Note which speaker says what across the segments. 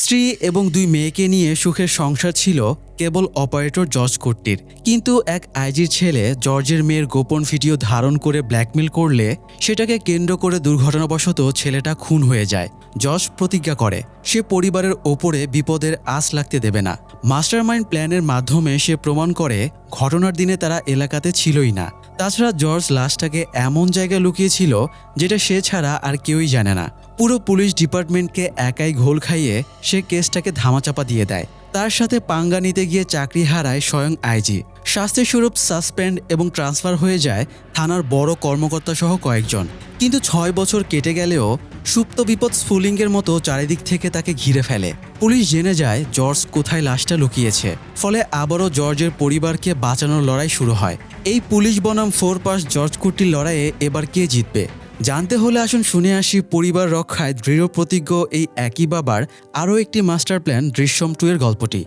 Speaker 1: স্ত্রী এবং 2 মেয়েকে নিয়ে সুখের সংসার ছিল কেবল অপারেটর জর্জ কুট্টির। কিন্তু এক আইজির ছেলে জর্জের মেয়ের গোপন ভিডিও ধারণ করে ব্ল্যাকমেল করলে সেটাকে কেন্দ্র করে দুর্ঘটনাবশত ছেলেটা খুন হয়ে যায়। জর্জ প্রতিজ্ঞা করে সে পরিবারের ওপরে বিপদের আঁচ লাগতে দেবে না। মাস্টারমাইন্ড প্ল্যানের মাধ্যমে সে প্রমাণ করে ঘটনার দিনে তারা এলাকাতে ছিলই না। তাছাড়া জর্জ লাশটাকে এমন জায়গায় লুকিয়েছিল যেটা সে ছাড়া আর কেউই জানে না। পুরো পুলিশ ডিপার্টমেন্টকে একাই ঘোল খাইয়ে সে কেসটাকে ধামাচাপা দিয়ে দেয়। তার সাথে পাঙ্গা নিতে গিয়ে চাকরি হারায় স্বয়ং আইজি। শাস্তিস্বরূপ সাসপেন্ড এবং ট্রান্সফার হয়ে যায় থানার বড় কর্মকর্তা সহ কয়েকজন। কিন্তু 6 বছর কেটে গেলেও সুপ্ত বিপদ স্ফুলিঙ্গের মতো চারিদিক থেকে তাকে ঘিরে ফেলে। পুলিশ জেনে যায় জর্জ কোথায় লাশটা লুকিয়েছে। ফলে আবারও জর্জের পরিবারকে বাঁচানোর লড়াই শুরু হয়। এই পুলিশ বনাম 4 পাস জর্জ কুট্টির লড়াইয়ে এবার কে জিতবে জানতে হলে আসুন শুনে আসি পরিবার রক্ষায় দৃঢ় প্রতিজ্ঞ এই একই বাবার আরও একটি মাস্টার প্ল্যান দৃশ্যম 2 এর গল্পটি।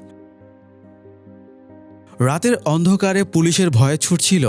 Speaker 1: রাতের অন্ধকারে পুলিশের ভয়ে ছুটছিল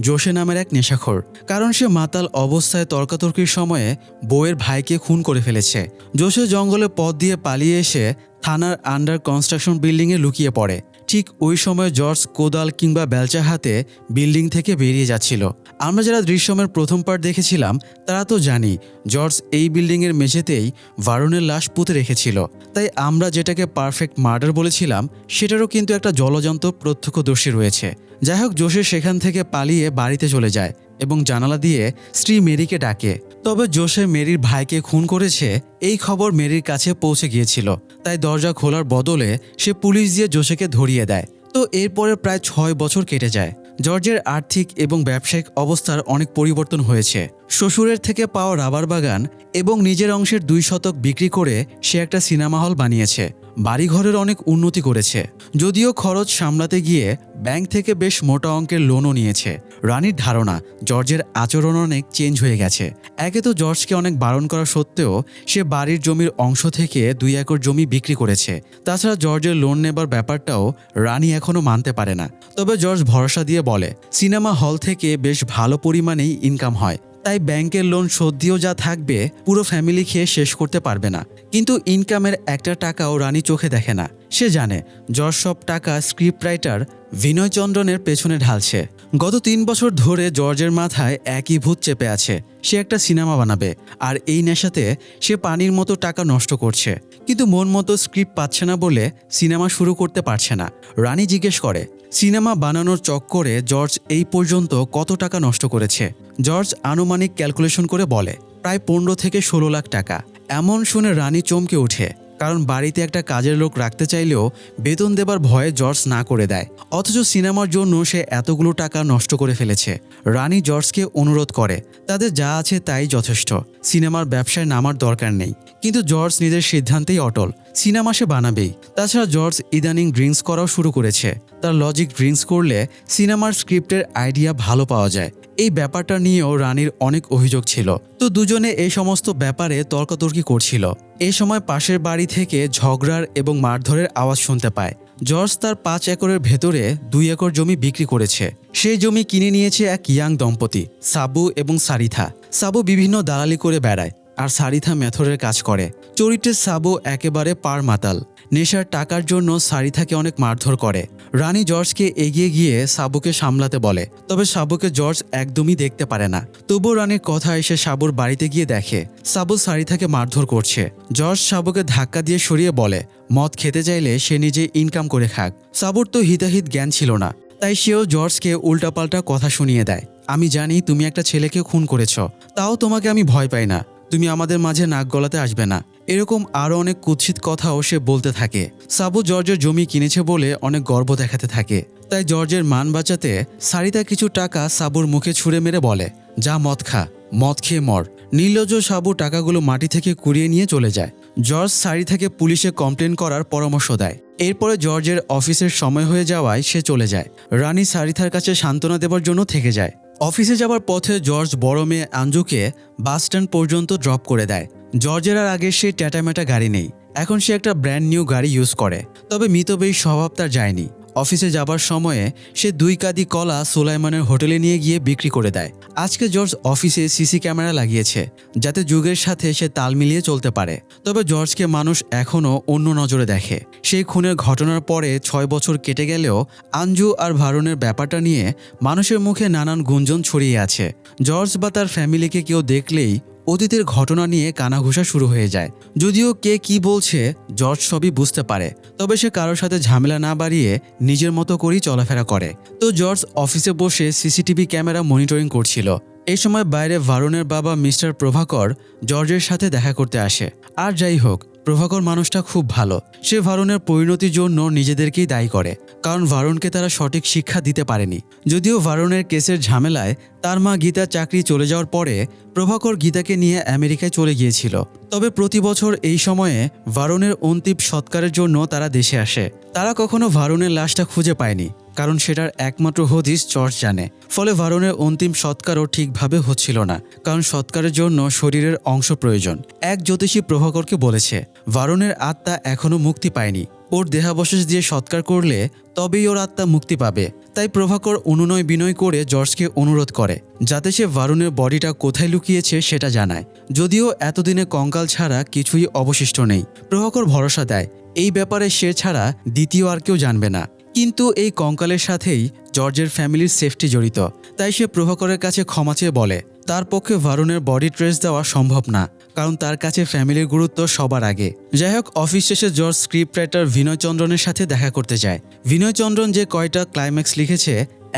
Speaker 1: জোশে নামের এক নেশাখোর। কারণ সে মাতাল অবস্থায় তর্কাতর্কির সময়ে বউয়ের ভাইকে খুন করে ফেলেছে। জোশে জঙ্গলে পথ দিয়ে পালিয়ে এসে থানার আন্ডার কনস্ট্রাকশন বিল্ডিংয়ে লুকিয়ে পড়ে। ঠিক ওই সময় জর্জ কোদাল কিংবা বেলচা হাতে বিল্ডিং থেকে বেরিয়ে যাচ্ছিল। আমরা যারা দৃশ্যমের প্রথম পার্ট দেখেছিলাম তারা তো জানি জর্জ এই বিল্ডিংয়ের মেঝেতেই ভারুনের লাশ পুঁতে রেখেছিল। তাই আমরা যেটাকে পারফেক্ট মার্ডার বলেছিলাম সেটারও কিন্তু একটা জলজন্ত প্রত্যক্ষদর্শী রয়েছে। যাই হোক, জোশে সেখান থেকে পালিয়ে বাড়িতে চলে যায় এবং জানালা দিয়ে স্ত্রী মেরিকে ডাকে। তবে জোশে মেরির ভাইকে খুন করেছে এই খবর মেরির কাছে পৌঁছে গিয়েছিল। তাই দরজা খোলার বদলে সে পুলিশ দিয়ে জোশেকে ধরিয়ে দেয়। তো এরপরে প্রায় 6 বছর কেটে যায়। জর্জের আর্থিক এবং ব্যবসায়িক অবস্থার অনেক পরিবর্তন হয়েছে। শ্বশুরের থেকে পাওয়া রাবার বাগান এবং নিজের অংশের 2 শতক বিক্রি করে সে একটা সিনেমা হল বানিয়েছে। বাড়িঘরের অনেক উন্নতি করেছে। যদিও খরচ সামলাতে গিয়ে ব্যাংক থেকে বেশ মোটা অঙ্কের লোনও নিয়েছে। রানীর ধারণা জর্জের আচরণ অনেক চেঞ্জ হয়ে গেছে। একে তো জর্জকে অনেক বারণ করা সত্ত্বেও সে বাড়ির জমির অংশ থেকে 2 একর জমি বিক্রি করেছে। তাছাড়া জর্জের লোন নেবার ব্যাপারটাও রানী এখনও মানতে পারে না। তবে জর্জ ভরসা দিয়ে বলে সিনেমা হল থেকে বেশ ভালো পরিমাণেই ইনকাম হয়। তাই ব্যাংকের লোন শোধ দিয়েও যা থাকবে পুরো ফ্যামিলি খেয়ে শেষ করতে পারবে না। কিন্তু ইনকামের একটা টাকাও রানী চোখে দেখে না। সে জানে জর্জ সব টাকা স্ক্রিপ্ট রাইটার বিনয় চন্দ্রনের পেছনে ঢালছে। গত 3 বছর ধরে জর্জের মাথায় একই ভূত চেপে আছে। সে একটা সিনেমা বানাবে, আর এই নেশাতে সে পানির মতো টাকা নষ্ট করছে। কিন্তু মন মতো স্ক্রিপ্ট পাচ্ছে না বলে সিনেমা শুরু করতে পারছে না। রানী জিজ্ঞেস করে সিনেমা বানানোর চক্করে জর্জ এই পর্যন্ত কত টাকা নষ্ট করেছে। জর্জ আনুমানিক ক্যালকুলেশন করে বলে প্রায় 15 থেকে 16 লাখ টাকা। এমন শুনে রানী চমকে ওঠে, কারণ বাড়িতে একটা কাজের লোক রাখতে চাইলেও বেতন দেবার ভয়ে জর্জ না করে দেয়। অথচ সিনেমার জন্য সে এতগুলো টাকা নষ্ট করে ফেলেছে। রানী জর্জকে অনুরোধ করে তাদের যা আছে তাই যথেষ্ট, সিনেমার ব্যবসায় নামার দরকার নেই। কিন্তু জর্জ নিজের সিদ্ধান্তেই অটল, সিনেমা সে বানাবেই। তাছাড়া জর্জ ইদানিং ড্রিঙ্কস করাও শুরু করেছে। তার লজিক ড্রিঙ্কস করলে সিনেমার স্ক্রিপ্টের আইডিয়া ভালো পাওয়া যায়। এই ব্যাপারটা নিয়েও রানীর অনেক অভিযোগ ছিল। তো দুজনে এই সমস্ত ব্যাপারে তর্কাতর্কি করছিল। এই সময় পাশের বাড়ি থেকে ঝগড়ার এবং মারধরের আওয়াজ শুনতে পায়। জর্জ তার 5 একরের ভেতরে 2 একর জমি বিক্রি করেছে। সেই জমি কিনে নিয়েছে এক ইয়াং দম্পতি, সাবু এবং সারিথা। সাবু বিভিন্ন দালালি করে বেড়ায়, আর সারিথা মেথরের কাজ করে। চরিত্রের সাবু একেবারে পার মাতাল। নেশার টাকার জন্য সারিথাকে অনেক মারধর করে। রানী জর্জকে এগিয়ে গিয়ে সাবুকে সামলাতে বলে, তবে সাবুকে জর্জ একদমই দেখতে পারে না। তবুও রানীর কথা এসে সাবুর বাড়িতে গিয়ে দেখে সাবু সারিথাকে মারধর করছে। জর্জ সাবুকে ধাক্কা দিয়ে সরিয়ে বলে মদ খেতে চাইলে সে নিজে ইনকাম করে খাক। সাবুর তো হিতাহিত জ্ঞান ছিল না, তাই সেও জর্জকে উল্টাপাল্টা কথা শুনিয়ে দেয়। আমি জানি তুমি একটা ছেলেকে খুন করেছ, তাও তোমাকে আমি ভয় পাই না, তুমি আমাদের মাঝে নাক গলাতে আসবে না। এরকম আরও অনেক কুৎসিত কথাও সে বলতে থাকে। সাবু জর্জের জমি কিনেছে বলে অনেক গর্ব দেখাতে থাকে। তাই জর্জের মান বাঁচাতে সারিতা কিছু টাকা সাবুর মুখে ছুঁড়ে মেরে বলে যা মদ খা, মদ খেয়ে মর। নির্লজ্জ সাবু টাকাগুলো মাটি থেকে কুড়িয়ে নিয়ে চলে যায়। জর্জ সারিতাকে পুলিশে কমপ্লেন করার পরামর্শ দেয়। এরপরে জর্জের অফিসের সময় হয়ে যাওয়ায় সে চলে যায়। রানী সারিতার কাছে সান্ত্বনা দেবার জন্য থেকে যায়। অফিসে যাবার পথে জর্জ বড় মেয়ে আঞ্জুকে বাস স্ট্যান্ড পর্যন্ত ড্রপ করে দেয়। জর্জের আর আগে সেই ট্যাটামেটা গাড়ি নেই, এখন সে একটা ব্র্যান্ড নিউ গাড়ি ইউজ করে। তবে মিতব্যয়ী স্বভাব তার যায়নি। অফিসে যাবার সময়ে সে 2 কাঁদি কলা সুলাইমানের হোটেলে নিয়ে গিয়ে বিক্রি করে দেয়। আজকে জর্জ অফিসে সিসি ক্যামেরা লাগিয়েছে, যাতে যুগের সাথে সে তাল মিলিয়ে চলতে পারে। তবে জর্জকে মানুষ এখনও অন্য নজরে দেখে। সেই খুনের ঘটনার পরে 6 বছর কেটে গেলেও আঞ্জু আর ভারুনের ব্যাপারটা নিয়ে মানুষের মুখে নানান গুঞ্জন ছড়িয়ে আছে। জর্জ বা তার ফ্যামিলিকে কেউ দেখলেই অতীতের ঘটনা নিয়ে কানাঘুষা শুরু হয়ে যায়। যদিও কে কি বলছে জর্জ সবই বুঝতে পারে, তবে সে কারোর সাথে ঝামেলা না বাড়িয়ে নিজের মতো করেই চলাফেরা করে। তো জর্জ অফিসে বসে সিসিটিভি ক্যামেরা মনিটরিং করছিল। এই সময় বাইরে ভারুনের বাবা মিস্টার প্রভাকর জর্জের সাথে দেখা করতে আসে। আর যাই হোক, প্রভাকর মানুষটা খুব ভালো। সে ভারুনের পরিণতির জন্য নিজেদেরকেই দায়ী করে, কারণ ভারুনকে তারা সঠিক শিক্ষা দিতে পারেনি। যদিও ভারুনের কেসের ঝামেলায় তার মা গীতার চাকরি চলে যাওয়ার পরে প্রভাকর গীতাকে নিয়ে আমেরিকায় চলে গিয়েছিল। তবে প্রতি বছর এই সময়ে ভারুনের অন্তিম সৎকারের জন্য তারা দেশে আসে। তারা কখনো ভারুনের লাশটা খুঁজে পায়নি, কারণ সেটার একমাত্র হদিস জর্জ জানে। ফলে ভারুনের অন্তিম সৎকারও ঠিকভাবে হচ্ছিল না, কারণ সৎকারের জন্য শরীরের অংশ প্রয়োজন। এক জ্যোতিষী প্রভাকরকে বলেছে ভারুনের আত্মা এখনও মুক্তি পায়নি, ওর দেহাবশেষ দিয়ে সৎকার করলে তবেই ওর আত্মা মুক্তি পাবে। তাই প্রভাকর অনুনয় বিনয় করে জর্জকে অনুরোধ করে যাতে সে ভারুনের বডিটা কোথায় লুকিয়েছে সেটা জানায়। যদিও এতদিনে কঙ্কাল ছাড়া কিছুই অবশিষ্ট নেই। প্রভাকর ভরসা দেয় এই ব্যাপারে সে ছাড়া দ্বিতীয় আর কেউ জানবে না। কিন্তু এই কঙ্কালের সাথেই জর্জের ফ্যামিলির সেফটি জড়িত। তাই সে প্রভাকরের কাছে ক্ষমা চেয়ে বলে তার পক্ষে ভারুনের বডি ট্রেস দেওয়া সম্ভব না, কারণ তার কাছে ফ্যামিলির গুরুত্ব সবার আগে। যাই হোক, অফিস শেষে জর্জ স্ক্রিপ্ট রাইটার বিনয় চন্দ্রনের সাথে দেখা করতে যায়। বিনয় চন্দ্রন যে কয়টা ক্লাইম্যাক্স লিখেছে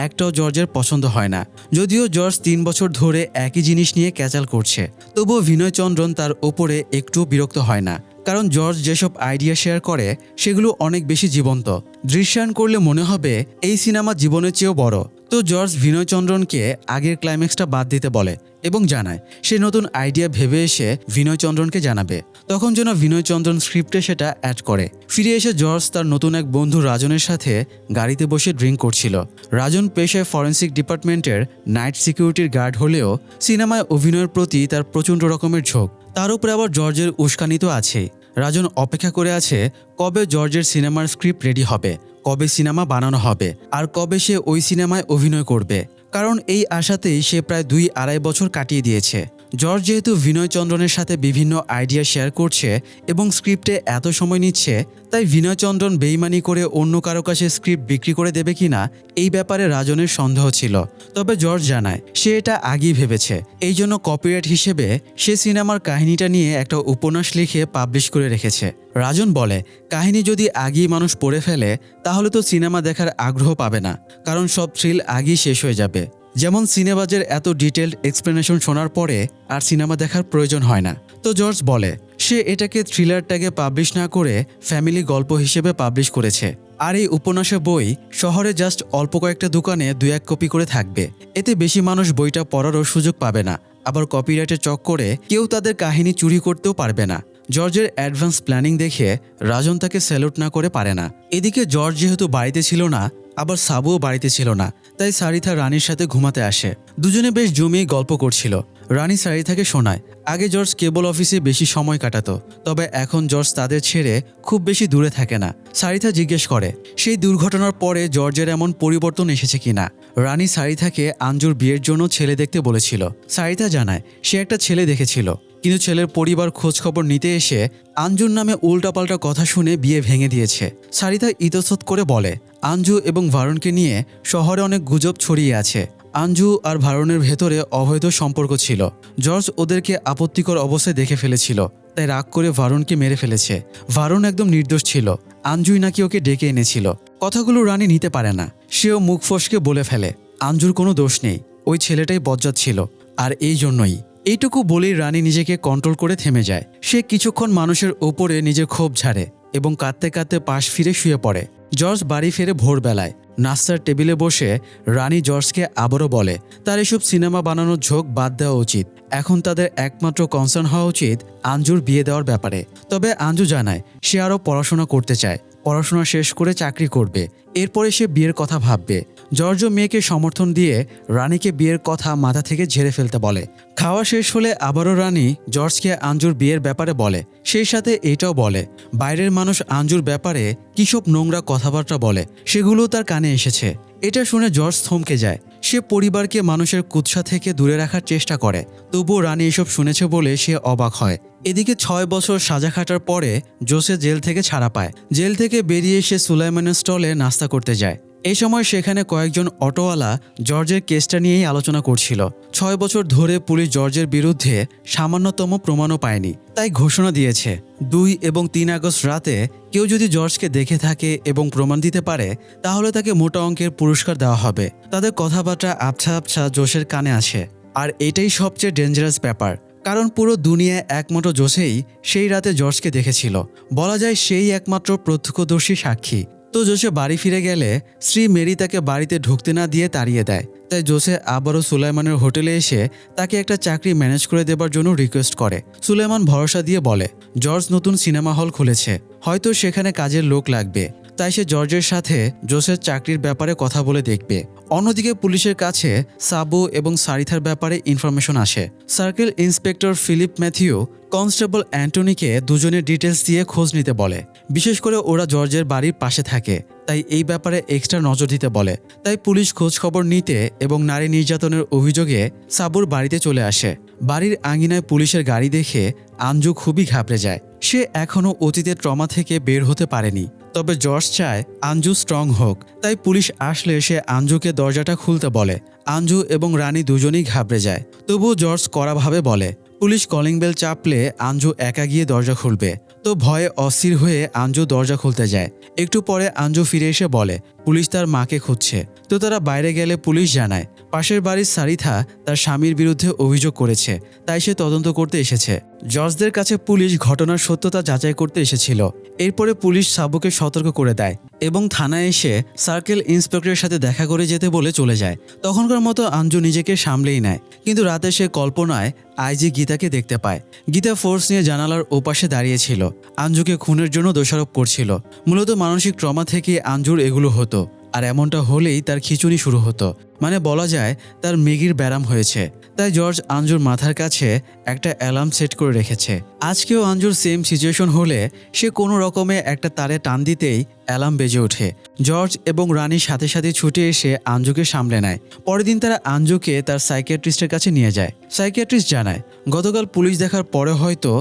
Speaker 1: একটাও জর্জের পছন্দ হয় না। যদিও জর্জ 3 বছর ধরে একই জিনিস নিয়ে ক্যাচাল করছে, তবুও বিনয় চন্দ্রন তার ওপরে একটু বিরক্ত হয় না, কারণ জর্জ যেসব আইডিয়া শেয়ার করে সেগুলো অনেক বেশি জীবন্ত। দৃশ্যায়ন করলে মনে হবে এই সিনেমা জীবনের চেয়েও বড়। তো জর্জ বিনয় চন্দ্রনকে আগের ক্লাইম্যাক্সটা বাদ দিতে বলে এবং জানায় সে নতুন আইডিয়া ভেবে এসে বিনয় চন্দ্রনকে জানাবে। তখন যেন বিনয় চন্দ্রন স্ক্রিপ্টে সেটা অ্যাড করে। ফিরে এসে জর্জ তার নতুন এক বন্ধু রাজনের সাথে গাড়িতে বসে ড্রিঙ্ক করছিল। রাজন পেশায় ফরেন্সিক ডিপার্টমেন্টের নাইট সিকিউরিটির গার্ড হলেও সিনেমায় অভিনয়ের প্রতি তার প্রচণ্ড রকমের ঝোঁক। তার উপরে আবার জর্জের উস্কানি তো আছেই। রাজন অপেক্ষা করে আছে কবে জর্জের সিনেমার স্ক্রিপ্ট রেডি হবে, কবে সিনেমা বানানো হবে, আর কবে সে ওই সিনেমায় অভিনয় করবে। কারণ এই আশাতেই সে প্রায় 2-2.5 বছর কাটিয়ে দিয়েছে। জর্জ যেহেতু বিনয় চন্দ্রনের সাথে বিভিন্ন আইডিয়া শেয়ার করছে এবং স্ক্রিপ্টে এত সময় নিচ্ছে, তাই বিনয় চন্দ্রন বেইমানি করে অন্য কারো কাছে স্ক্রিপ্ট বিক্রি করে দেবে কিনা এই ব্যাপারে রাজনের সন্দেহ ছিল। তবে জর্জ জানায় সে এটা আগেই ভেবেছে। এই জন্য কপিরাইট হিসেবে সে সিনেমার কাহিনীটা নিয়ে একটা উপন্যাস লিখে পাবলিশ করে রেখেছে। রাজন বলে কাহিনী যদি আগেই মানুষ পড়ে ফেলে তাহলে তো সিনেমা দেখার আগ্রহ পাবে না, কারণ সব থ্রিল আগেই শেষ হয়ে যাবে। যেমন সিনেবাজের এত ডিটেলড এক্সপ্লেনেশন শোনার পরে আর সিনেমা দেখার প্রয়োজন হয় না। তো জর্জ বলে সে এটাকে থ্রিলার ট্যাগে পাবলিশ না করে ফ্যামিলি গল্প হিসেবে পাবলিশ করেছে। আর এই উপন্যাসের বই শহরে জাস্ট অল্প কয়েকটা দোকানে 2-1 কপি করে থাকবে। এতে বেশি মানুষ বইটা পড়ারও সুযোগ পাবে না। আবার কপিরাইটের চক্করে কেউ তাদের কাহিনী চুরি করতেও পারবে না। জর্জের অ্যাডভান্স প্ল্যানিং দেখে রাজন তাকে স্যালুট না করে পারে না। এদিকে জর্জ যেহেতু বাড়িতে ছিল না, আবার সাবুও বাড়িতে ছিল না, তাই সারিথা রানীর সাথে ঘুমাতে আসে। দুজনে বেশ জমিয়ে গল্প করছিল। রানী সারিথাকে শোনায় আগে জর্জ কেবল অফিসে বেশি সময় কাটাতো, তবে এখন জর্জ তাদের ছেড়ে খুব বেশি দূরে থাকে না। সারিথা জিজ্ঞেস করে সেই দুর্ঘটনার পরে জর্জের এমন পরিবর্তন এসেছে কিনা। রানী সারিথাকে আঞ্জুর বিয়ের জন্য ছেলে দেখতে বলেছিল। সারিথা জানায় সে একটা ছেলে দেখেছিল, কিন্তু ছেলের পরিবার খোঁজখবর নিতে এসে আঞ্জুর নামে উল্টাপাল্টা কথা শুনে বিয়ে ভেঙে দিয়েছে। সারিথা ইতস্তত করে বলে আঞ্জু এবং ভারুনকে নিয়ে শহরে অনেক গুজব ছড়িয়ে আছে। আঞ্জু আর ভারুনের ভেতরে অবৈধ সম্পর্ক ছিল। জর্জ ওদেরকে আপত্তিকর অবস্থায় দেখে ফেলেছিল, তাই রাগ করে ভারুনকে মেরে ফেলেছে। ভারুন একদম নির্দোষ ছিল, আঞ্জুই নাকি ওকে ডেকে এনেছিল। কথাগুলো রানী নিতে পারে না, সেও মুখ ফসকে বলে ফেলে আঞ্জুর কোনো দোষ নেই, ওই ছেলেটাই বজ্জাত ছিল, আর এই জন্যই। এইটুকু বলেই রানী নিজেকে কন্ট্রোল করে থেমে যায়। সে কিছুক্ষণ মানুষের ওপরে নিজের ক্ষোভ ঝাড়ে এবং কাঁদতে কাঁদতে পাশ ফিরে শুয়ে পড়ে। জর্জ বাড়ি ফেরে ভোরবেলায় নাস্তার টেবিলে বসে রানী জর্জকে আবারও বলে তার এসব সিনেমা বানানোর ঝোঁক বাদ দেওয়া উচিত। এখন তাদের একমাত্র কনসার্ন হওয়া উচিত আঞ্জুর বিয়ে দেওয়ার ব্যাপারে। তবে আঞ্জু জানায় সে আরও পড়াশোনা করতে চায়, পড়াশোনা শেষ করে চাকরি করবে, এরপরে সে বিয়ের কথা ভাববে। জর্জও মেয়েকে সমর্থন দিয়ে রানীকে বিয়ের কথা মাথা থেকে ঝেড়ে ফেলতে বলে। খাওয়া শেষ হলে আবারও রানী জর্জকে আঞ্জুর বিয়ের ব্যাপারে বলে। সেই সাথে এটাও বলে বাইরের মানুষ আঞ্জুর ব্যাপারে কিসব নোংরা কথাবার্তা বলে, সেগুলো তার কানে এসেছে। এটা শুনে জর্জ থমকে যায়। সে পরিবারকে মানুষের কুৎসা থেকে দূরে রাখার চেষ্টা করে, তবুও রানী এসব শুনেছে বলে সে অবাক হয়। এদিকে 6 বছর সাজা খাটার পরে জোসে জেল থেকে ছাড়া পায়। জেল থেকে বেরিয়ে সে সুলাইমানের স্টলে নাস্তা করতে যায়। এই সময় সেখানে কয়েকজন অটোওয়ালা জর্জের কেসটা নিয়েই আলোচনা করছিল। 6 বছর ধরে পুলিশ জর্জের বিরুদ্ধে সামান্যতম প্রমাণও পায়নি, তাই ঘোষণা দিয়েছে 2 এবং 3 আগস্ট রাতে কেউ যদি জর্জকে দেখে থাকে এবং প্রমাণ দিতে পারে তাহলে তাকে মোটা অঙ্কের পুরস্কার দেওয়া হবে। তাদের কথাবার্তা আবছা আবছা জোসের কানে আসে। আর এটাই সবচেয়ে ডেঞ্জারাস ব্যাপার, কারণ পুরো দুনিয়ায় একমাত্র জোসেই সেই রাতে জর্জকে দেখেছিল। বলা যায় সেই একমাত্র প্রত্যক্ষদর্শী সাক্ষী। তো জোসে বাড়ি ফিরে গেলে স্ত্রী মেরি তাকে বাড়িতে ঢুকতে না দিয়ে তাড়িয়ে দেয়। তাই জোসে আবারও সুলাইমানের হোটেলে এসে তাকে একটা চাকরি ম্যানেজ করে দেবার জন্য রিকোয়েস্ট করে। সুলাইমান ভরসা দিয়ে বলে জর্জ নতুন সিনেমা হল খুলেছে, হয়তো সেখানে কাজের লোক লাগবে, তাই সে জর্জের সাথে জোসের চাকরির ব্যাপারে কথা বলে দেখবে। অন্যদিকে পুলিশের কাছে সাবু এবং সারিথার ব্যাপারে ইনফরমেশন আসে। Circle inspector Philip Mathew constable অ্যান্টনিকে দুজনের ডিটেলস দিয়ে খোঁজ নিতে বলে। বিশেষ করে ওরা জর্জের বাড়ির পাশে থাকে, তাই এই ব্যাপারে এক্সট্রা নজর দিতে বলে। তাই পুলিশ খোঁজ খবর নিতে এবং নারী নির্যাতনের অভিযোগে সাবুর বাড়িতে চলে আসে। বাড়ির আঙিনায় পুলিশের গাড়ি দেখে আঞ্জু খুবই ঘাবড়ে যায়। সে এখনও অতীতের ট্রমা থেকে বের হতে পারেনি। তবে জর্জ চায় আঞ্জু স্ট্রং হোক, তাই পুলিশ আসলে সে আঞ্জুকে দরজাটা খুলতে বলে। আঞ্জু এবং রানী দুজনেই ঘাবড়ে যায়, তবুও জর্জ কড়াভাবে বলে। পুলিশ কলিং বেল চাপলে আঞ্জু একা গিয়ে দরজা খুলবে, তো ভয়ে অস্থির হয়ে আঞ্জু দরজা খুলতে যায়। একটু পরে আঞ্জু ফিরে এসে বলে পুলিশ তার মাকে খুঁজছে। তো তারা বাইরে গেলে পুলিশ জানায় পাশের বাড়ির সারিথা তার স্বামীর বিরুদ্ধে অভিযোগ করেছে, তাই সে তদন্ত করতে এসেছে। জর্জদের কাছে পুলিশ ঘটনার সত্যতা যাচাই করতে এসেছিল। এরপরে পুলিশ সাবুকে সতর্ক করে দেয় এবং থানায় এসে সার্কেল ইন্সপেক্টরের সাথে দেখা করে যেতে বলে চলে যায়। তখনকার মতো আঞ্জু নিজেকে সামলেই নেয়, কিন্তু রাতে সে কল্পনায় আইজি গীতাকে দেখতে পায়। গীতা ফোর্স নিয়ে জানালার ওপাশে দাঁড়িয়েছিল, আঞ্জুকে খুনের জন্য দোষারোপ করছিল। মূলত মানসিক ট্রমা থেকে আঞ্জুর এগুলো হতো, আর এমনটা হলেই তার খিঁচুনি শুরু হতো। মানে বলা যায় তার মেগির ব্যারাম হয়েছে। তাই জর্জ আঞ্জুর মাথার কাছে একটা অ্যালার্ম সেট করে রেখেছে। আজকেও আঞ্জুর সেম সিচুয়েশন হলে সে কোনো রকমে একটা তারে টান দিতেই অ্যালার্ম বেজে ওঠে। জর্জ এবং রানীর সাথে সাথে ছুটে এসে আঞ্জুকে সামলে নেয়। পরের দিন তারা আঞ্জুকে তার সাইকিয়াট্রিস্টের কাছে নিয়ে যায়। সাইকিয়াট্রিস্ট জানায় গতকাল পুলিশ দেখার পরে হয়তো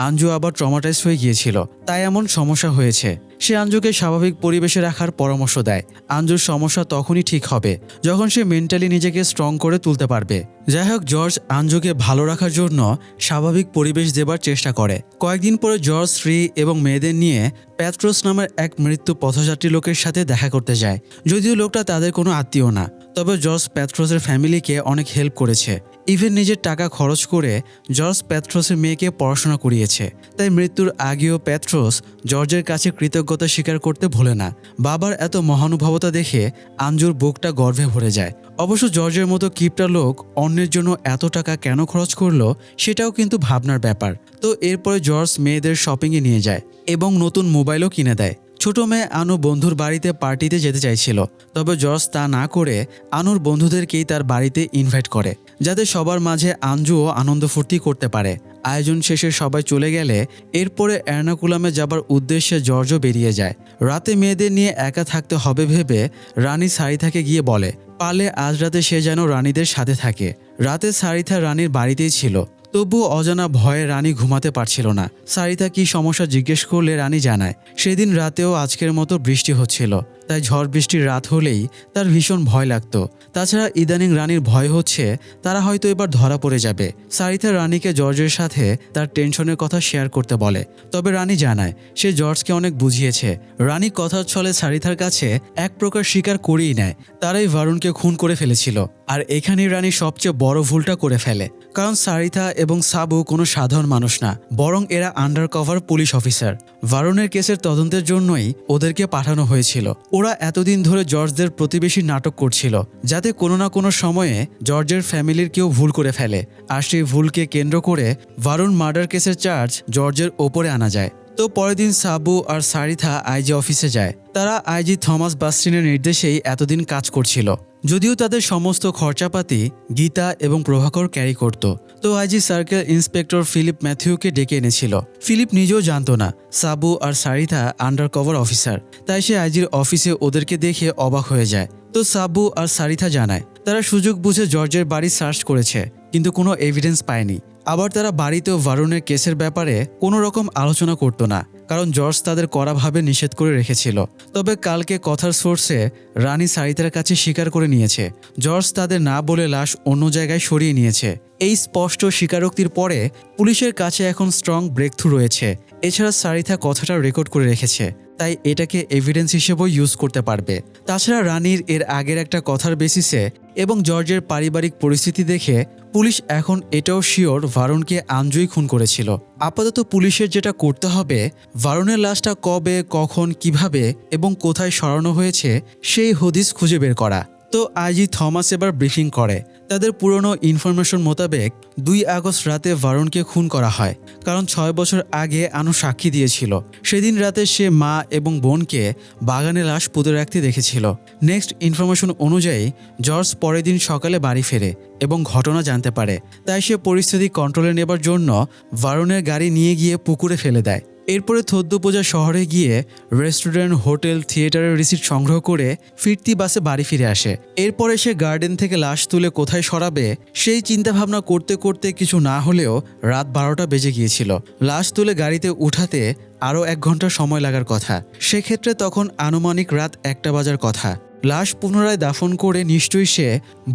Speaker 1: আঞ্জু আবার ট্রমাটাইজ হয়ে গিয়েছিল, তাই এমন সমস্যা হয়েছে। সে আঞ্জুকে স্বাভাবিক পরিবেশে রাখার পরামর্শ দেয়। আঞ্জুর সমস্যা তখনই ঠিক হবে যখন সে মেন্টালি নিজেকে স্ট্রং করে তুলতে পারবে। যাই হোক, জর্জ আঞ্জুকে ভালো রাখার জন্য স্বাভাবিক পরিবেশ দেবার চেষ্টা করে। কয়েকদিন পরে জর্জ স্ত্রী এবং মেয়েদের নিয়ে প্যাট্রোস নামের এক মৃত্যু পথযাত্রী লোকের সাথে দেখা করতে যায়। যদিও লোকটা তাদের কোনো আত্মীয় না, তবে জর্জ প্যাট্রোসের ফ্যামিলিকে অনেক হেল্প করেছে। ইভেন নিজের টাকা খরচ করে জর্জ প্যাট্রোসের মেয়েকে পড়াশোনা করিয়েছে। তাই মৃত্যুর আগেও প্যাট্রোস জর্জের কাছে কৃতজ্ঞতা স্বীকার করতে ভোলে না। বাবার এত মহানুভবতা দেখে আঞ্জুর বুকটা গর্বে ভরে যায়। অবশ্য জর্জের মতো কিপটা লোক অন্যের জন্য এত টাকা কেন খরচ করলো সেটাও কিন্তু ভাবনার ব্যাপার। তো এরপরে জর্জ মেয়েদের শপিংয়ে নিয়ে যায় এবং নতুন মোবাইলও কিনে দেয়। ছোট মেয়ে আনু বন্ধুর বাড়িতে পার্টিতে যেতে চাইছিল, তবে জর্জ তা না করে আনুর বন্ধুদেরকেই তার বাড়িতে ইনভাইট করে, যাতে সবার মাঝে আঞ্জুও আনন্দ ফুর্তি করতে পারে। আয়োজন শেষে সবাই চলে গেলে এরপরে এর্নাকুলামে যাবার উদ্দেশ্যে জর্জও বেরিয়ে যায়। রাতে মেয়েদের নিয়ে একা থাকতে হবে ভেবে রানী সারিথাকে গিয়ে বলে পারলে আজ রাতে সে যেন রানীদের সাথে থাকে। রাতে সারিথা রানীর বাড়িতেই ছিল, তবুও অজানা ভয়ে রানী ঘুমাতে পারছিল না। সারিতা কি সমস্যা জিজ্ঞেস করলে রানী জানায় সেদিন রাতেও আজকের মতো বৃষ্টি হচ্ছিল, তাই ঝড় বৃষ্টির রাত হলেই তার ভীষণ ভয় লাগতো। তাছাড়া ইদানিং রানীর ভয় হচ্ছে তারা হয়তো এবার ধরা পড়ে যাবে। সারিতা রানীকে জর্জের সাথে তার টেনশনের কথা শেয়ার করতে বলে, তবে রানী জানায় সে জর্জকে অনেক বুঝিয়েছে। রানী কথার ছলে সারিতার কাছে এক প্রকার স্বীকার করেই নেয় তারাই ভারুণকে খুন করে ফেলেছিল। আর এখানেই রানী সবচেয়ে বড় ভুলটা করে ফেলে, কারণ সারিতা এবং সাবু কোনো সাধারণ মানুষ না, বরং এরা আন্ডারকভার পুলিশ অফিসার। ভারুণের কেসের তদন্তের জন্যই ওদেরকে পাঠানো হয়েছিল। ওরা এতদিন ধরে জর্জদের প্রতিবেশী নাটক করছিল, যাতে কোনো না কোনো সময়ে জর্জের ফ্যামিলির কেউ ভুল করে ফেলে। আর সেই ভুলকে কেন্দ্র করে ভারুণ মার্ডার কেসের চার্জ জর্জের ওপরে আনা যায়। তো পরের দিন সাবু আর সারিথা আইজি অফিসে যায়। তারা আইজি থমাস বাস্টিনের নির্দেশেই এতদিন কাজ করছিল, যদিও তাদের সমস্ত খরচাপাতি গীতা এবং প্রভাকর ক্যারি করত। তো আইজি সার্কেল ইন্সপেক্টর ফিলিপ ম্যাথিউকে ডেকে এনেছিল। ফিলিপ নিজেও জানতো না সাবু আর সারিথা আন্ডার কভার অফিসার, তাই সে আইজির অফিসে ওদেরকে দেখে অবাক হয়ে যায়। তো সাবু আর সারিথা জানায় তারা সুযোগ বুঝে জর্জের বাড়ি সার্চ করেছে, কিন্তু কোনো এভিডেন্স পায়নি। আবার তারা বাড়িতেও ভারুনের কেসের ব্যাপারে কোনো রকম আলোচনা করতো না, কারণ জর্জ তাদের কড়াভাবে নিষেধ করে রেখেছিল। তবে কালকে কথার সোর্সে রানী সারিতার কাছে স্বীকার করে নিয়েছে জর্জ তাদের না বলে লাশ অন্য জায়গায় সরিয়ে নিয়েছে। এই স্পষ্ট স্বীকারোক্তির পরে পুলিশের কাছে এখন স্ট্রং ব্রেকথ্রু রয়েছে। এছাড়া সারিথা কথাটা রেকর্ড করে রেখেছে, তাই এটাকে এভিডেন্স হিসেবেও ইউজ করতে পারবে। তাছাড়া রানীর এর আগের একটা কথার বেসিসে এবং জর্জের পারিবারিক পরিস্থিতি দেখে পুলিশ এখন এটাও শিওর ভারুনকে আঞ্জুই খুন করেছিল। আপাতত পুলিশের যেটা করতে হবে, ভারুনের লাশটা কবে, কখন, কিভাবে এবং কোথায় সরানো হয়েছে সেই হদিস খুঁজে বের করা। তো আইজি থমাস এবার ব্রিফিং করে। তাদের পুরনো ইনফরমেশন মোতাবেক 2 আগস্ট রাতে ভারুনকে খুন করা হয়, কারণ 6 বছর আগে আনু সাক্ষী দিয়েছিল। সেদিন রাতে সে মা এবং বোনকে বাগানে লাশ পুঁতে রাখতে দেখেছিল। নেক্সট ইনফরমেশন অনুযায়ী জর্জ পরের দিন সকালে বাড়ি ফেরে এবং ঘটনা জানতে পারে, তাই সে পরিস্থিতি কন্ট্রোলে নেবার জন্য ভারুনের গাড়ি নিয়ে গিয়ে পুকুরে ফেলে দেয়। এরপরে থদ্দপূজা শহরে গিয়ে রেস্টুরেন্ট, হোটেল, থিয়েটারের রিসিট সংগ্রহ করে ফিরতি বাসে বাড়ি ফিরে আসে। এরপরে সে গার্ডেন থেকে লাশ তুলে কোথায় সরাবে সেই চিন্তাভাবনা করতে করতে কিছু না হলেও রাত 12টা বেজে গিয়েছিল। লাশ তুলে গাড়িতে উঠাতে আরও 1 ঘন্টা সময় লাগার কথা, সেক্ষেত্রে তখন আনুমানিক রাত 1টা বাজার কথা। লাশ পুনরায় দাফন করে নিশ্চয়ই সে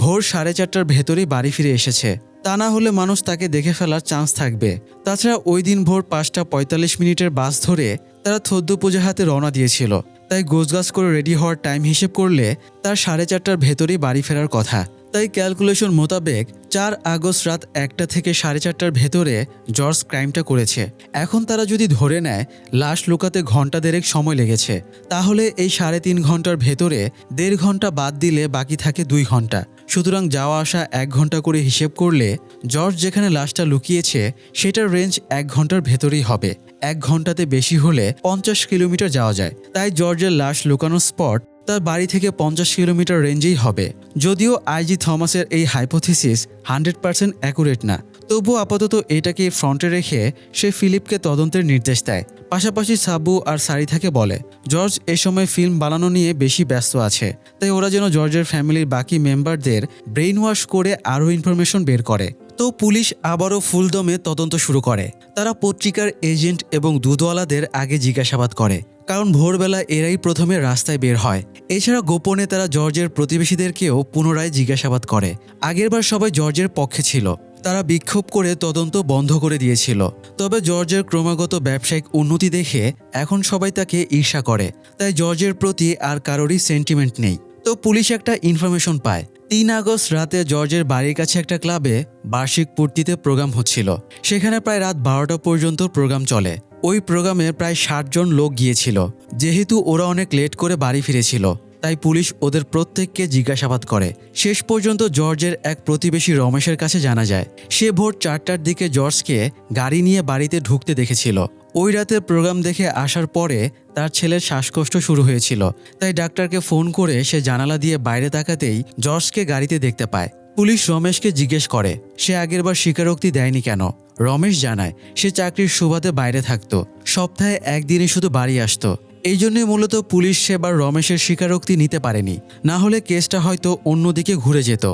Speaker 1: ভোর 4:30টার ভেতরেই বাড়ি ফিরে এসেছে, তা না হলে মানুষ তাকে দেখে ফেলার চান্স থাকবে। তাছাড়া ওই দিন ভোর 5:45 বাস ধরে তারা থদ্দপূজা হাতে রওনা দিয়েছিল, তাই গোছগাছ করে রেডি হওয়ার টাইম হিসেব করলে তার 4:30টার ভেতরেই বাড়ি ফেরার কথা। তাই ক্যালকুলেশন মোতাবেক 4 আগস্ট রাত 1টা থেকে 4:30টার ভেতরে জর্জ ক্রাইমটা করেছে। এখন তারা যদি ধরে নেয় লাশ লুকাতে ঘন্টা দেড়েক সময় লেগেছে, তাহলে এই 3.5 ঘন্টার ভেতরে 1.5 ঘন্টা বাদ দিলে বাকি থাকে 2 ঘন্টা। সুতরাং যাওয়া আসা 1 ঘন্টা করে হিসেব করলে জর্জ যেখানে লাশটা লুকিয়েছে সেটার রেঞ্জ 1 ঘন্টার ভেতরেই হবে। 1 ঘন্টাতে বেশি হলে 50 কিলোমিটার যাওয়া যায়, তাই জর্জের লাশ লুকানোর স্পট তার বাড়ি থেকে 50 কিলোমিটার রেঞ্জেই হবে। যদিও আইজি থমাসের এই হাইপোথিসিস 100% অ্যাকুরেট না, তবুও আপাতত এটাকে ফ্রন্টে রেখে সে ফিলিপকে তদন্তের নির্দেশ দেয়। পাশাপাশি সাবু আর সারিথাকে বলে জর্জ এ সময় ফিল্ম বানানো নিয়ে বেশি ব্যস্ত আছে, তাই ওরা যেন জর্জের ফ্যামিলির বাকি মেম্বারদের ব্রেইন ওয়াশ করে আরও ইনফরমেশন বের করে। তো পুলিশ আবারও ফুলদমে তদন্ত শুরু করে। তারা পত্রিকার এজেন্ট এবং দুধওয়ালাদের আগে জিজ্ঞাসাবাদ করে, কারণ ভোরবেলা এরাই প্রথমে রাস্তায় বের হয়। এছাড়া গোপনে তারা জর্জের প্রতিবেশীদেরকেও পুনরায় জিজ্ঞাসাবাদ করে। আগেরবার সবাই জর্জের পক্ষে ছিল, তারা বিক্ষোভ করে তদন্ত বন্ধ করে দিয়েছিল। তবে জর্জের ক্রমাগত ব্যবসায়িক উন্নতি দেখে এখন সবাই তাকে ঈর্ষা করে, তাই জর্জের প্রতি আর কারোরই সেন্টিমেন্ট নেই। তো পুলিশ একটা ইনফরমেশন পায় 3 আগস্ট রাতে জর্জের বাড়ির কাছে একটা ক্লাবে বার্ষিক পূর্তিতে প্রোগ্রাম হচ্ছিল। সেখানে প্রায় রাত 12টা পর্যন্ত প্রোগ্রাম চলে। ওই প্রোগ্রামে প্রায় 60 জন লোক গিয়েছিল। যেহেতু ওরা অনেক লেট করে বাড়ি ফিরেছিল, তাই পুলিশ ওদের প্রত্যেককে জিজ্ঞাসাবাদ করে। শেষ পর্যন্ত জর্জের এক প্রতিবেশী রমেশের কাছে জানা যায় সে ভোর 4টার দিকে জর্জকে গাড়ি নিয়ে বাড়িতে ঢুকতে দেখেছিল। ওই রাতে প্রোগ্রাম দেখে আসার পরে তার ছেলের শ্বাসকষ্ট শুরু হয়েছিল, তাই ডাক্তারকে ফোন করে সে জানালা দিয়ে বাইরে তাকাতেই জর্জকে গাড়িতে দেখতে পায়। পুলিশ রমেশকে জিজ্ঞেস করে সে আগেরবার স্বীকারোক্তি দেয়নি কেন। রমেশ জানায় সে চাকরির সুবাদে বাইরে থাকতো, সপ্তাহে 1 দিনই শুধু বাড়ি আসতো। এই জন্যই মূলত পুলিশ সেবার রমেশের স্বীকারোক্তি নিতে পারেনি, না হলে কেসটা হয়তো অন্যদিকে ঘুরে যেত।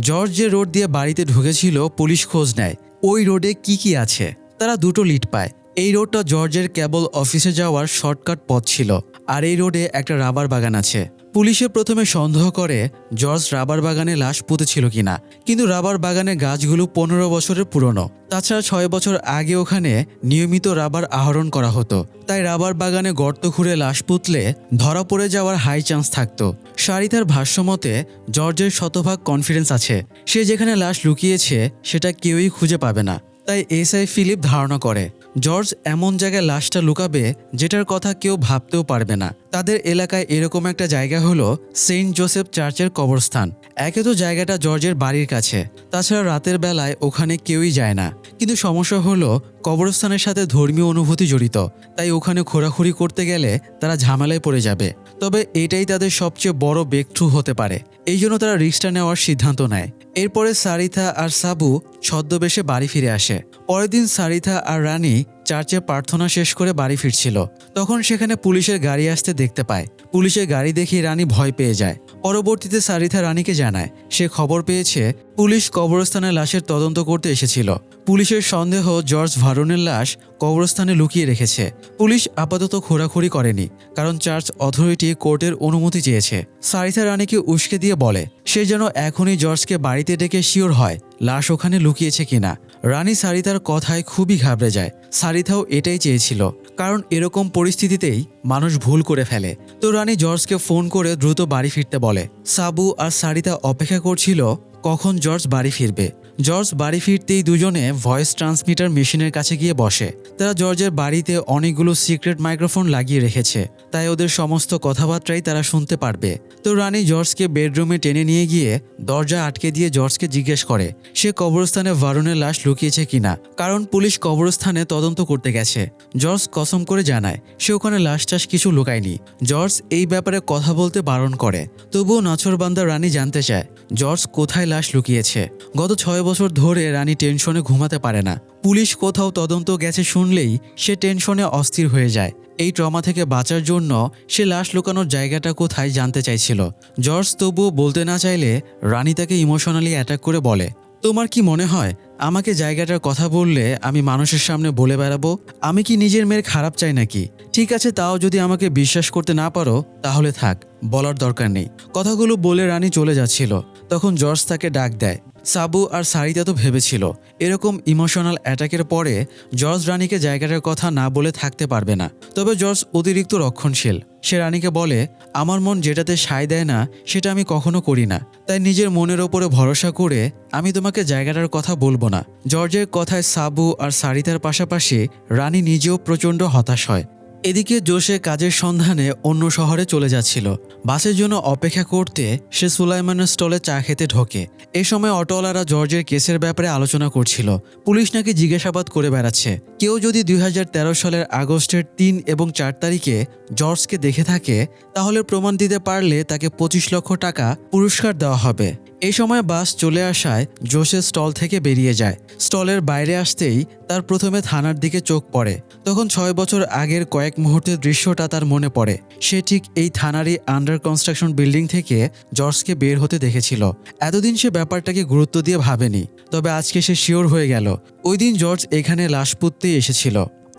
Speaker 1: জর্জ যে রোড দিয়ে বাড়িতে ঢুকেছিল পুলিশ খোঁজ নেয় ওই রোডে কি আছে। তারা 2টো লিড পায়। এই রোডটা জর্জের কেবল অফিসে যাওয়ার শর্টকাট পথ ছিল, আর এই রোডে একটা রাবার বাগান আছে। পুলিশে প্রথমে সন্দেহ করে জর্জ রাবার বাগানে লাশ পুঁতেছিল কিনা, কিন্তু রাবার বাগানের গাছগুলো 15 বছরের পুরনো। তাছাড়া 6 বছর আগে ওখানে নিয়মিত রাবার আহরণ করা হতো, তাই রাবার বাগানে গর্ত খুঁড়ে লাশ পুঁতলে ধরা পড়ে যাওয়ার হাই চান্স থাকতো। সারিতার ভাষ্যমতে জর্জের শতভাগ কনফিডেন্স আছে সে যেখানে লাশ লুকিয়েছে সেটা কেউই খুঁজে পাবে না। তাই এসআই ফিলিপ ধারণা করে জর্জ এমন জায়গায় লাশটা লুকাবে যেটার কথা কেউ ভাবতেও পারবে না। তাদের এলাকায় এরকম একটা জায়গা হলো সেন্ট জোসেফ চার্চের কবরস্থান। একে তো জায়গাটা জর্জের বাড়ির কাছে, তাছাড়া রাতের বেলায় ওখানে কেউই যায় না। কিন্তু সমস্যা হলো কবরস্থানের সাথে ধর্মীয় অনুভূতি জড়িত, তাই ওখানে ঘোরাঘুরি করতে গেলে তারা ঝামেলায় পড়ে যাবে। তবে এটাই তাদের সবচেয়ে বড় ব্রেকথ্রু হতে পারে, এই জন্য তারা রিস্কটা নেওয়ার সিদ্ধান্ত নেয়। এরপরে সারিথা আর সাবু ছদ্মবেশে বাড়ি ফিরে আসে। পরের দিন সারিথা আর রানী চার্চে প্রার্থনা শেষ করে বাড়ি ফিরছিল, তখন সেখানে পুলিশের গাড়ি আসতে দেখতে পায়। পুলিশের গাড়ি দেখে রানী ভয় পেয়ে যায়। পরবর্তীতে সারিথা রানীকে জানায় সে খবর পেয়েছে পুলিশ কবরস্থানে লাশের তদন্ত করতে এসেছিল। পুলিশের সন্দেহ জর্জ ভারনের লাশ কবরস্থানে লুকিয়ে রেখেছে। পুলিশ আপাতত খোঁড়াখুড়ি করেনি, কারণ চার্চ অথরিটি কোর্টের অনুমতি চেয়েছে। সারিথা রানীকে উস্কে দিয়ে বলে সে যেন এখনই জর্জকে বাড়িতে ডেকে শিওর হয় লাশ ওখানে লুকিয়েছে কিনা। রানী সারিতার কথায় খুবই ঘাবড়ে যায়। সারিথাও এটাই চেয়েছিল, কারণ এরকম পরিস্থিতিতেই মানুষ ভুল করে ফেলে। তো রানী জর্জকে ফোন করে দ্রুত বাড়ি ফিরতে বলে। সাবু আর সারিতা অপেক্ষা করছিল কখন জর্জ বাড়ি ফিরবে। জর্জ বাড়ি ফিরতেই দুজনে ভয়েস ট্রান্সমিটার মেশিনের কাছে গিয়ে বসে। তারা জর্জের বাড়িতে অনেকগুলো সিক্রেট মাইক্রোফোন লাগিয়ে রেখেছে, তাই ওদের সমস্ত কথাবার্তাই তারা শুনতে পারবে। তো রানী জর্জকে বেডরুমে টেনে নিয়ে গিয়ে দরজা আটকে দিয়ে জর্জকে জিজ্ঞেস করে সে কবরস্থানে ভারনের লাশ লুকিয়েছে কিনা, কারণ পুলিশ কবরস্থানে তদন্ত করতে গেছে। জর্জ কসম করে জানায় সে ওখানে লাশ টাশ কিছু লুকায়নি। জর্জ এই ব্যাপারে কথা বলতে বারণ করে, তবুও নাছোড়বান্দা রানী জানতে চায় জর্জ কোথায় লাশ লুকিয়েছে। গত 6 বছর ধরে রানী টেনশনে ঘুমাতে পারে না। পুলিশ কোথাও তদন্ত গেছে শুনলেই সে টেনশনে অস্থির হয়ে যায়। এই ট্রমা থেকে বাঁচার জন্য সে লাশ লুকানোর জায়গাটা কোথায় জানতে চাইছিল। জর্জ তবুও বলতে না চাইলে রানী তাকে ইমোশনালি অ্যাটাক করে বলে তোমার কি মনে হয় আমাকে জায়গাটার কথা বললে আমি মানুষের সামনে বলে বেড়াবো? আমি কি নিজের মেয়ের খারাপ চাই নাকি? ঠিক আছে, তাও যদি আমাকে বিশ্বাস করতে না পারো তাহলে থাক, বলার দরকার নেই। কথাগুলো বলে রানী চলে যাচ্ছিল, তখন জর্জ তাকে ডাক দেয়। সাবু আর সারিতা তো ভেবেছিল এরকম ইমোশনাল অ্যাটাকের পরে জর্জ রানীকে জায়গাটার কথা না বলে থাকতে পারবে না। তবে জর্জ অতিরিক্ত রক্ষণশীল। সে রানীকে বলে আমার মন যেটাতে সায় দেয় না সেটা আমি কখনো করি না, তাই নিজের মনের ওপরে ভরসা করে আমি তোমাকে জায়গাটার কথা বলবো না। জর্জের কথায় সাবু আর সারিতার পাশাপাশি রানী নিজেও প্রচণ্ড হতাশ হয়। এদিকে জোসে কাজের সন্ধানে অন্য শহরে চলে যাচ্ছিল। বাসের জন্য অপেক্ষা করতে সে সুলাইমানের স্টলে চা খেতে ঢোকে। এ সময় অটোওয়ালারা জর্জের কেসের ব্যাপারে আলোচনা করছিল। পুলিশ নাকি জিজ্ঞাসাবাদ করে বেড়াচ্ছে কেউ যদি 2013 সালের আগস্টের 3 এবং 4 তারিখে জর্জকে দেখে থাকে তাহলে প্রমাণ দিতে পারলে তাকে 25 লক্ষ টাকা পুরস্কার দেওয়া হবে। এই সময় বাস চলে আসায় জোসের স্টল থেকে বেরিয়ে যায়। স্টলের বাইরে আসতেই তার প্রথমে থানার দিকে চোখ পড়ে। তখন 6 বছর আগের কয়েক মুহূর্তের দৃশ্যটা তার মনে পড়ে। সে ঠিক এই থানারই আন্ডার কনস্ট্রাকশন বিল্ডিং থেকে জর্জকে বের হতে দেখেছিল। এতদিন সে ব্যাপারটাকে গুরুত্ব দিয়ে ভাবেনি, তবে আজকে সে শিওর হয়ে গেল ওই দিন জর্জ এখানে লাশ পুঁততেই এসেছিল।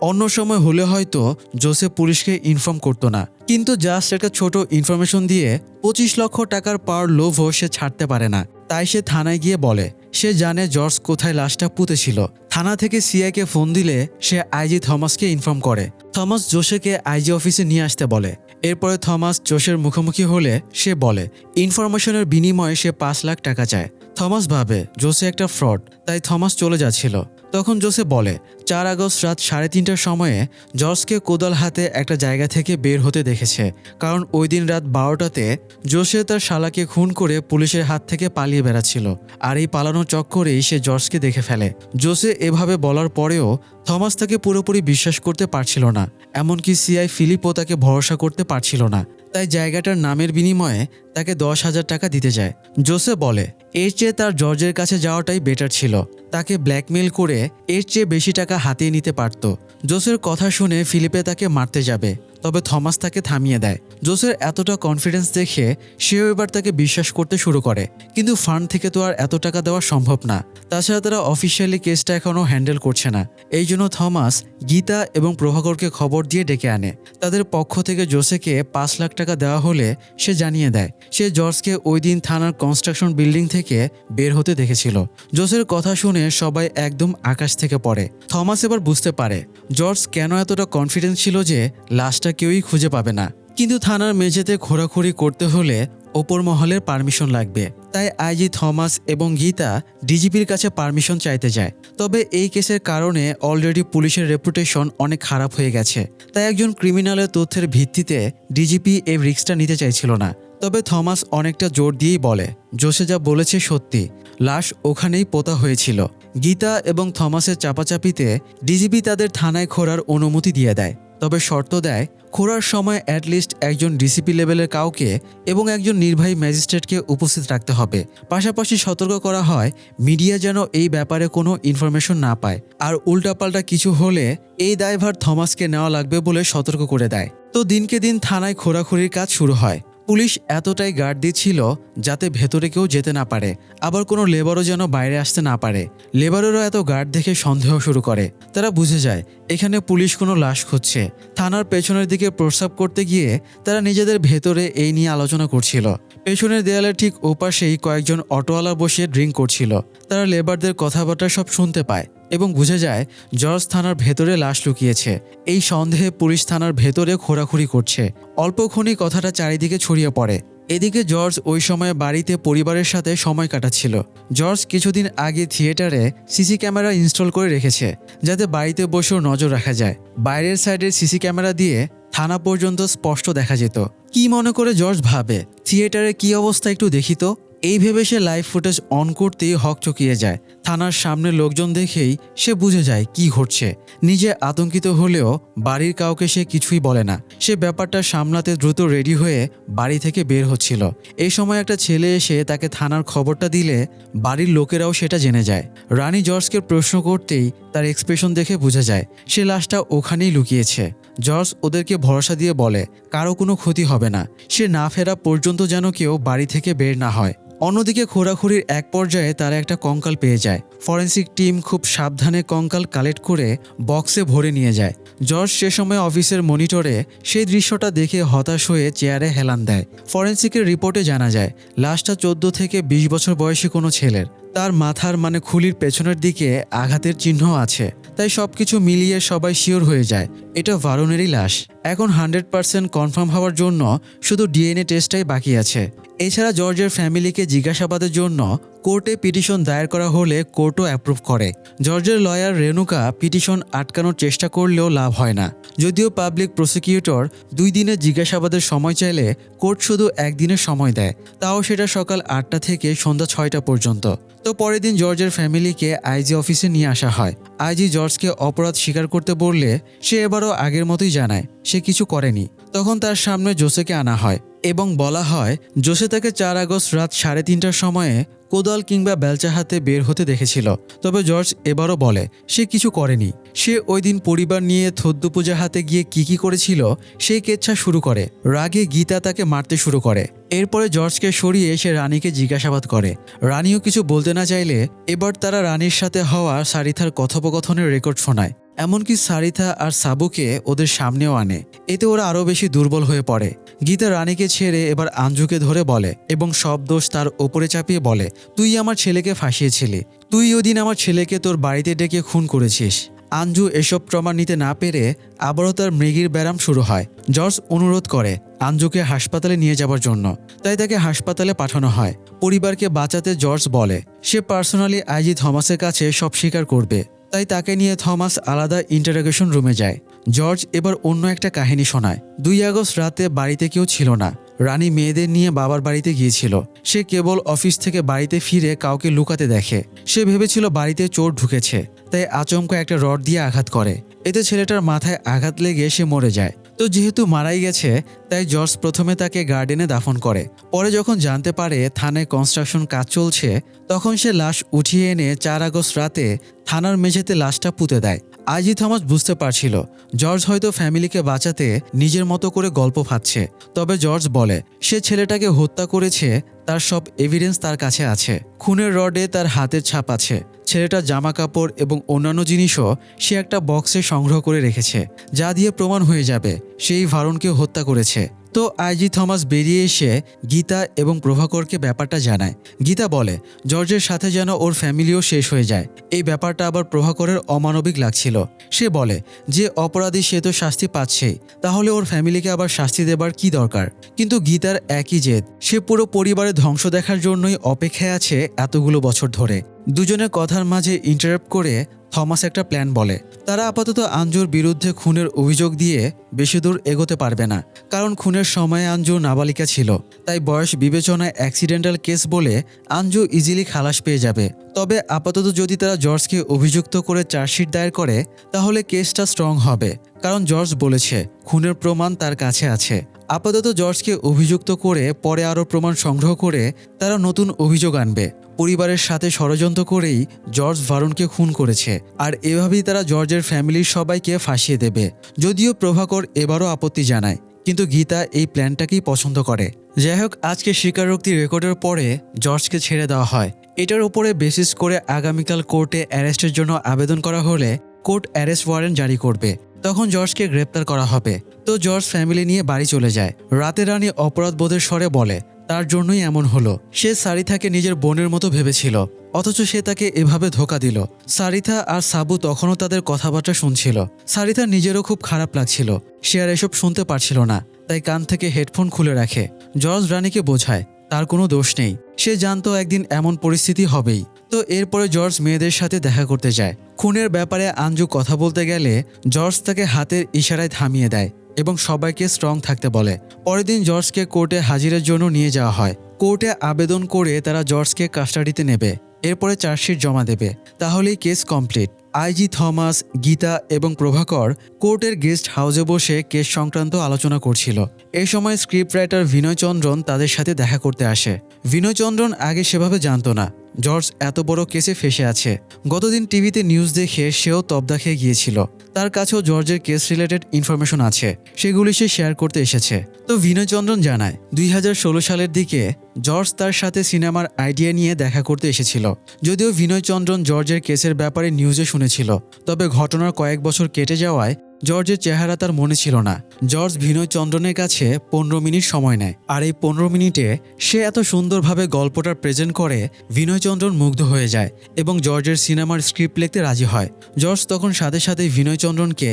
Speaker 1: অন্য সময় হলে হয়তো জোসেফ পুলিশকে ইনফর্ম করতো না, কিন্তু জাস্ট একটা ছোট ইনফরমেশন দিয়ে 25 লক্ষ টাকার পাওয়ার লোভও সে ছাড়তে পারে না। তাই সে থানায় গিয়ে বলে সে জানে জর্জ কোথায় লাশটা পুঁতেছিল। থানা থেকে সিআইকে ফোন দিলে সে আইজি থমাসকে ইনফর্ম করে। থমাস জোসেকে আইজি অফিসে নিয়ে আসতে বলে। এরপরে থমাস জোসের মুখোমুখি হলে সে বলে ইনফরমেশনের বিনিময়ে সে 5 লাখ টাকা চায়। থমাস ভাবে জোসে একটা ফ্রড, তাই থমাস চলে যাচ্ছিল। তখন জোসে বলে 4 আগস্ট রাত 3:30টার সময়ে জর্জকে কোদাল হাতে একটা জায়গা থেকে বের হতে দেখেছে, কারণ ওই দিন রাত 12টাতে জোসে তার শালাকে খুন করে পুলিশের হাত থেকে পালিয়ে বেড়াচ্ছিল। আর এই পালানোর চক্করেই সে জর্জকে দেখে ফেলে। জোসে এভাবে বলার পরেও থমাস তাকে পুরোপুরি বিশ্বাস করতে পারছিল না, এমনকি সিআই ফিলিপও তাকে ভরসা করতে পারছিল না। তাই জায়গাটার নামের বিনিময়ে তাকে 10,000 টাকা দিতে যায়। জোসে বলে এর চেয়ে তার জর্জের কাছে যাওয়াটাই বেটার ছিল, তাকে ব্ল্যাকমেল করে এর চেয়ে বেশি টাকা হাতিয়ে নিতে পারত। জোসের কথা শুনে ফিলিপে তাকে মারতে যাবে, তবে থমাস তাকে থামিয়ে দেয়। জোসের এতটা কনফিডেন্স দেখে সেও এবার তাকে বিশ্বাস করতে শুরু করে, কিন্তু ফান্ড থেকে তো আর এত টাকা দেওয়া সম্ভব না। তাছাড়া তারা অফিসিয়ালি কেসটা এখনও হ্যান্ডেল করছে না। এই জন্য থমাস গীতা এবং প্রভাকরকে খবর দিয়ে ডেকে আনে। তাদের পক্ষ থেকে জোসেকে 5 লাখ টাকা দেওয়া হলে সে জানিয়ে দেয় সে জর্জকে ওই দিন থানার কনস্ট্রাকশন বিল্ডিং থেকে বের হতে দেখেছিল। জোসের কথা শুনে সবাই একদম আকাশ থেকে পড়ে। থমাস এবার বুঝতে পারে জর্জ কেন এতটা কনফিডেন্স ছিল যে লাশটা কেউই খুঁজে পাবে না। কিন্তু থানার মেঝেতে ঘোরাঘুরি করতে হলে ওপর মহলের পারমিশন লাগবে, তাই আইজি থমাস এবং গীতা ডিজিপির কাছে পারমিশন চাইতে যায়। তবে এই কেসের কারণে অলরেডি পুলিশের রেপুটেশন অনেক খারাপ হয়ে গেছে, তাই একজন ক্রিমিনালের তথ্যের ভিত্তিতে ডিজিপি এই রিস্কটা নিতে চাইছিল না। তবে থমাস অনেকটা জোর দিয়েই বলে জোসে যা বলেছে সত্যি, লাশ ওখানেই পোতা হয়েছিল। গীতা এবং থমাসের চাপাচাপিতে ডিজিপি তাদের থানায় খোঁড়ার অনুমতি দিয়ে দেয়, তবে শর্ত দেয় খোঁড়ার সময় অ্যাটলিস্ট একজন ডিসিপি লেভেলের কাউকে এবং একজন নির্বাহী ম্যাজিস্ট্রেটকে উপস্থিত রাখতে হবে। পাশাপাশি সতর্ক করা হয় মিডিয়া যেন এই ব্যাপারে কোনো ইনফরমেশন না পায়, আর উল্টাপাল্টা কিছু হলে এই দায়ভার থমাসকে নেওয়া লাগবে বলে সতর্ক করে দেয়। তো দিনকে দিন থানায় খোঁড়াখুড়ির কাজ শুরু হয়। পুলিশ এতটাই গার্ড দিচ্ছিল যাতে ভেতরে কেউ যেতে না পারে, আবার কোনো লেবারও যেন বাইরে আসতে না পারে। লেবারেরও এত গার্ড দেখে সন্দেহ শুরু করে। তারা বুঝে যায় এখানে পুলিশ কোনো লাশ খুঁজছে। থানার পেছনের দিকে প্রস্রাব করতে গিয়ে তারা নিজেদের ভেতরে এই নিয়ে আলোচনা করছিল। পেছনের দেয়ালের ঠিক ওপাশেই কয়েকজন অটোওয়ালা বসে ড্রিঙ্ক করছিল। তারা লেবারদের কথাবার্তা সব শুনতে পায় এবং বুঝে যায় জর্জ থানার ভেতরে লাশ লুকিয়েছে। এই সন্দেহে পুলিশ থানার ভেতরে খোঁড়াখুড়ি করছে। অল্পক্ষণই কথাটা চারিদিকে ছড়িয়ে পড়ে। এদিকে জর্জ ওই সময় বাড়িতে পরিবারের সাথে সময় কাটাচ্ছিল। জর্জ কিছুদিন আগে থিয়েটারে সিসি ক্যামেরা ইনস্টল করে রেখেছে, যাতে বাড়িতে বসেও নজর রাখা যায়। বাইরের সাইডের সিসি ক্যামেরা দিয়ে থানা পর্যন্ত স্পষ্ট দেখা যেত। কি মনে করে জর্জ ভাবে থিয়েটারে কি অবস্থা একটু দেখি তো। এই ভেবে সে লাইভ ফুটেজ অন করতেই হকচকিয়ে যায়। থানার সামনে লোকজন দেখেই সে বুঝে যায় কি ঘটছে। নিজে আতঙ্কিত হলেও বাড়ির কাউকে সে কিছুই বলে না। সে ব্যাপারটা সামলাতে দ্রুত রেডি হয়ে বাড়ি থেকে বের হচ্ছিল। এই সময় একটা ছেলে এসে তাকে থানার খবরটা দিলে বাড়ির লোকেরাও সেটা জেনে যায়। রানী জর্জকে প্রশ্ন করতেই তার এক্সপ্রেশন দেখে বোঝা যায় সে লাশটা ওখানেই লুকিয়েছে। জর্জ ওদেরকে ভরসা দিয়ে বলে কারো কোনো ক্ষতি হবে না, সে না ফেরা পর্যন্ত যেন কেউ বাড়ি থেকে বের না হয়। অন্যদিকে খোঁড়াখুড়ির এক পর্যায়ে তারা একটা কঙ্কাল পেয়ে যায়। ফরেন্সিক টিম খুব সাবধানে কঙ্কাল কালেক্ট করে বক্সে ভরে নিয়ে যায়। জর্জ সে সময় অফিসের মনিটরে সেই দৃশ্যটা দেখে হতাশ হয়ে চেয়ারে হেলান দেয়। ফরেন্সিকের রিপোর্টে জানা যায় লাশটা 14 থেকে 20 বছর বয়সী কোনো ছেলের। তার মাথার মানে খুলির পেছনের দিকে আঘাতের চিহ্ন আছে। তাই সবকিছু মিলিয়ে সবাই শিওর হয়ে যায় এটা ভারনেরই লাশ। এখন 100% কনফার্ম হওয়ার জন্য শুধু ডিএনএ টেস্টটাই বাকি আছে। এছাড়া জর্জের ফ্যামিলিকে জিজ্ঞাসাবাদের জন্য কোর্টে পিটিশন দায়ের করা হলে কোর্টও অ্যাপ্রুভ করে। জর্জের লয়ার রেনুকা পিটিশন আটকানোর চেষ্টা করলেও লাভ হয় না। যদিও পাবলিক প্রসিকিউটর 2 দিনের জিজ্ঞাসাবাদের সময় চাইলে কোর্ট শুধু 1 দিনের সময় দেয়, তাও সেটা সকাল 8টা থেকে সন্ধ্যা 6টা পর্যন্ত। তো পরের দিন জর্জের ফ্যামিলিকে আইজি অফিসে নিয়ে আসা হয়। আইজি জর্জকে অপরাধ স্বীকার করতে বললে সে এবারও আগের মতোই জানায় সে কিছু করেনি। তখন তার সামনে জোসেকে আনা হয় এবং বলা হয় জোসে তাকে 4 আগস্ট রাত 3:30টার সময়ে কোদাল কিংবা বেলচা হাতে বের হতে দেখেছিল। তবে জর্জ এবারও বলে সে কিছু করেনি। সে ওই দিন পরিবার নিয়ে থদ্য পূজা হাতে গিয়ে কি করেছিল সেই কেচ্ছা শুরু করে। রাগে গীতা তাকে মারতে শুরু করে। এরপরে জর্জকে সরিয়ে সে রানীকে জিজ্ঞাসাবাদ করে। রানীও কিছু বলতে না চাইলে এবার তারা রানীর সাথে হওয়া সারিথার কথোপকথনের রেকর্ড শোনায়। এমনকি সারিথা আর সাবুকে ওদের সামনেও আনে। এতে ওরা আরও বেশি দুর্বল হয়ে পড়ে। গীতা রানীকে ছেড়ে এবার আঞ্জুকে ধরে বলে এবং সব দোষ তার ওপরে চাপিয়ে বলে তুই আমার ছেলেকে ফাঁসিয়েছিলি, তুই ওদিন আমার ছেলেকে তোর বাড়িতে ডেকে খুন করেছিস। আঞ্জু এসব প্রমাণ নিতে না পেরে আবারও তার মৃগীর ব্যারাম শুরু হয়। জর্জ অনুরোধ করে আঞ্জুকে হাসপাতালে নিয়ে যাবার জন্য, তাই তাকে হাসপাতালে পাঠানো হয়। পরিবারকে বাঁচাতে জর্জ বলে সে পার্সোনালি আইজি থমাসের কাছে সব স্বীকার করবে। তাই তাকে নিয়ে থমাস আলাদা ইন্টারোগেশন রুমে যায়। জর্জ এবার অন্য একটা কাহিনী শোনায়। 2 আগস্ট রাতে বাড়িতে কেউ ছিল না। রানী মেয়েদের নিয়ে বাবার বাড়িতে গিয়েছিল। সে কেবল অফিস থেকে বাড়িতে ফিরে কাউকে লুকাতে দেখে। সে ভেবেছিল বাড়িতে চোর ঢুকেছে, তাই আচমকা একটা রড দিয়ে আঘাত করে। এতে ছেলেটার মাথায় আঘাত লেগে সে মরে যায়। তো যেহেতু মারাই গেছে তাই জর্জ প্রথমে তাকে গার্ডেনে দাফন করে। পরে যখন জানতে পারে থানায় কনস্ট্রাকশন কাজ চলছে তখন সে লাশ উঠিয়ে এনে 4 আগস্ট রাতে থানার মেঝেতে লাশটা পুঁতে দেয়। আইজি থমাস বুঝতে পারছিল জর্জ হয়তো ফ্যামিলিকে বাঁচাতে নিজের মতো করে গল্প ফাঁদছে। তবে জর্জ বলে সে ছেলেটাকে হত্যা করেছে, তার সব এভিডেন্স তার কাছে আছে। খুনের রডে তার হাতের ছাপ আছে। ছেলেটার জামা কাপড় এবং অন্যান্য জিনিসও সে একটা বক্সে সংগ্রহ করে রেখেছে, যা দিয়ে প্রমাণ হয়ে যাবে সেই ভারুণকে হত্যা করেছে। তো আইজি থমাস বেরিয়ে এসে গীতা এবং প্রভাকরকে ব্যাপারটা জানায়। গীতা বলে জর্জের সাথে যেন ওর ফ্যামিলিও শেষ হয়ে যায়। এই ব্যাপারটা আবার প্রভাকরের অমানবিক লাগছিল। সে বলে যে অপরাধী সে তো শাস্তি পাচ্ছেই, তাহলে ওর ফ্যামিলিকে আবার শাস্তি দেবার কি দরকার। কিন্তু গীতার একই জেদ, সে পুরো পরিবারের ধ্বংস দেখার জন্যই অপেক্ষায় আছে এতগুলো বছর ধরে। দুজনের কথার মাঝে ইন্টারাপ্ট করে থমাস একটা প্ল্যান বলে। তারা আপাতত আঞ্জুর বিরুদ্ধে খুনের অভিযোগ দিয়ে বেশি দূর এগোতে পারবে না, কারণ খুনের সময় আঞ্জু নাবালিকা ছিল। তাই বয়স বিবেচনায় অ্যাক্সিডেন্টাল কেস বলে আঞ্জু ইজিলি খালাস পেয়ে যাবে। তবে আপাতত যদি তারা জর্জকে অভিযুক্ত করে চার্জশিট দায়ের করে তাহলে কেসটা স্ট্রং হবে, কারণ জর্জ বলেছে খুনের প্রমাণ তার কাছে আছে। আপাতত জর্জকে অভিযুক্ত করে পরে আরও প্রমাণ সংগ্রহ করে তারা নতুন অভিযোগ আনবে। পরিবারের সাথে ষড়যন্ত্র করেই জর্জ ভারুণকে খুন করেছে, আর এভাবেই তারা জর্জের ফ্যামিলির সবাইকে ফাঁসিয়ে দেবে। যদিও প্রভাকর এবারও আপত্তি জানায়, কিন্তু গীতা এই প্ল্যানটাকেই পছন্দ করে। যাই হোক, আজকে স্বীকারোক্তি রেকর্ডের পরে জর্জকে ছেড়ে দেওয়া হয়। এটার উপরে বেসিস করে আগামীকাল কোর্টে অ্যারেস্টের জন্য আবেদন করা হলে কোর্ট অ্যারেস্ট ওয়ারেন্ট জারি করবে। তখন জর্জকে গ্রেপ্তার করা হবে। তো জর্জ ফ্যামিলি নিয়ে বাড়ি চলে যায়। রাতে রানী অপরাধবোধের স্বরে বলে তার জন্যই এমন হলো। সে সারিথাকে নিজের বোনের মতো ভেবেছিল, অথচ সে তাকে এভাবে ধোঁকা দিল। সারিথা আর সাবু তখনও তাদের কথাবার্তা শুনছিল। সারিথা নিজেরও খুব খারাপ লাগছিল। সে আর এসব শুনতে পারছিল না, তাই কান থেকে হেডফোন খুলে রাখে। জর্জ রানীকে বোঝায় তার কোনো দোষ নেই। সে জানতো একদিন এমন পরিস্থিতি হবেই। তো এরপরে জর্জ মেয়েদের সাথে দেখা করতে যায়। খুনের ব্যাপারে আঞ্জু কথা বলতে গেলে জর্জ তাকে হাতের ইশারায় থামিয়ে দেয় এবং সবাইকে স্ট্রং থাকতে বলে। পরের দিন জর্জকে কোর্টে হাজিরের জন্য নিয়ে যাওয়া হয়। কোর্টে আবেদন করে তারা জর্জকে কাস্টাডিতে নেবে। এরপরে চার্জশিট জমা দেবে, তাহলেই case complete. IG Thomas, Gita এবং প্রভাকর কোর্টের গেস্ট হাউসে বসে কেস সংক্রান্ত আলোচনা করছিল। এই সময় স্ক্রিপ্ট রাইটার বিনয় চন্দ্রন তাদের সাথে দেখা করতে আসে। বিনয় চন্দ্রন আগে সেভাবে জানতো না জর্জ এত বড় কেসে ফেসে আছে। গতদিন টিভিতে নিউজ দেখে সেও তবদা খেয়ে গিয়েছিল। তার কাছেও জর্জের কেস রিলেটেড ইনফরমেশন আছে, সেগুলি সে শেয়ার করতে এসেছে। তো বিনয় চন্দ্রন জানায় 2016 সালের দিকে জর্জ তার সাথে সিনেমার আইডিয়া নিয়ে দেখা করতে এসেছিল। যদিও বিনয় চন্দ্রন জর্জের কেসের ব্যাপারে নিউজে শুনেছিল, তবে ঘটনার কয়েক বছর কেটে যাওয়ায় জর্জের চেহারা তার মনে ছিল না। জর্জ বিনয় চন্দ্রনের কাছে 15 মিনিট সময় নেয়, আর এই 15 মিনিটে সে এত সুন্দরভাবে গল্পটা প্রেজেন্ট করে বিনয় চন্দ্রন মুগ্ধ হয়ে যায় এবং জর্জের সিনেমার স্ক্রিপ্ট লিখতে রাজি হয়। জর্জ তখন সাথে সাথে বিনয় চন্দ্রনকে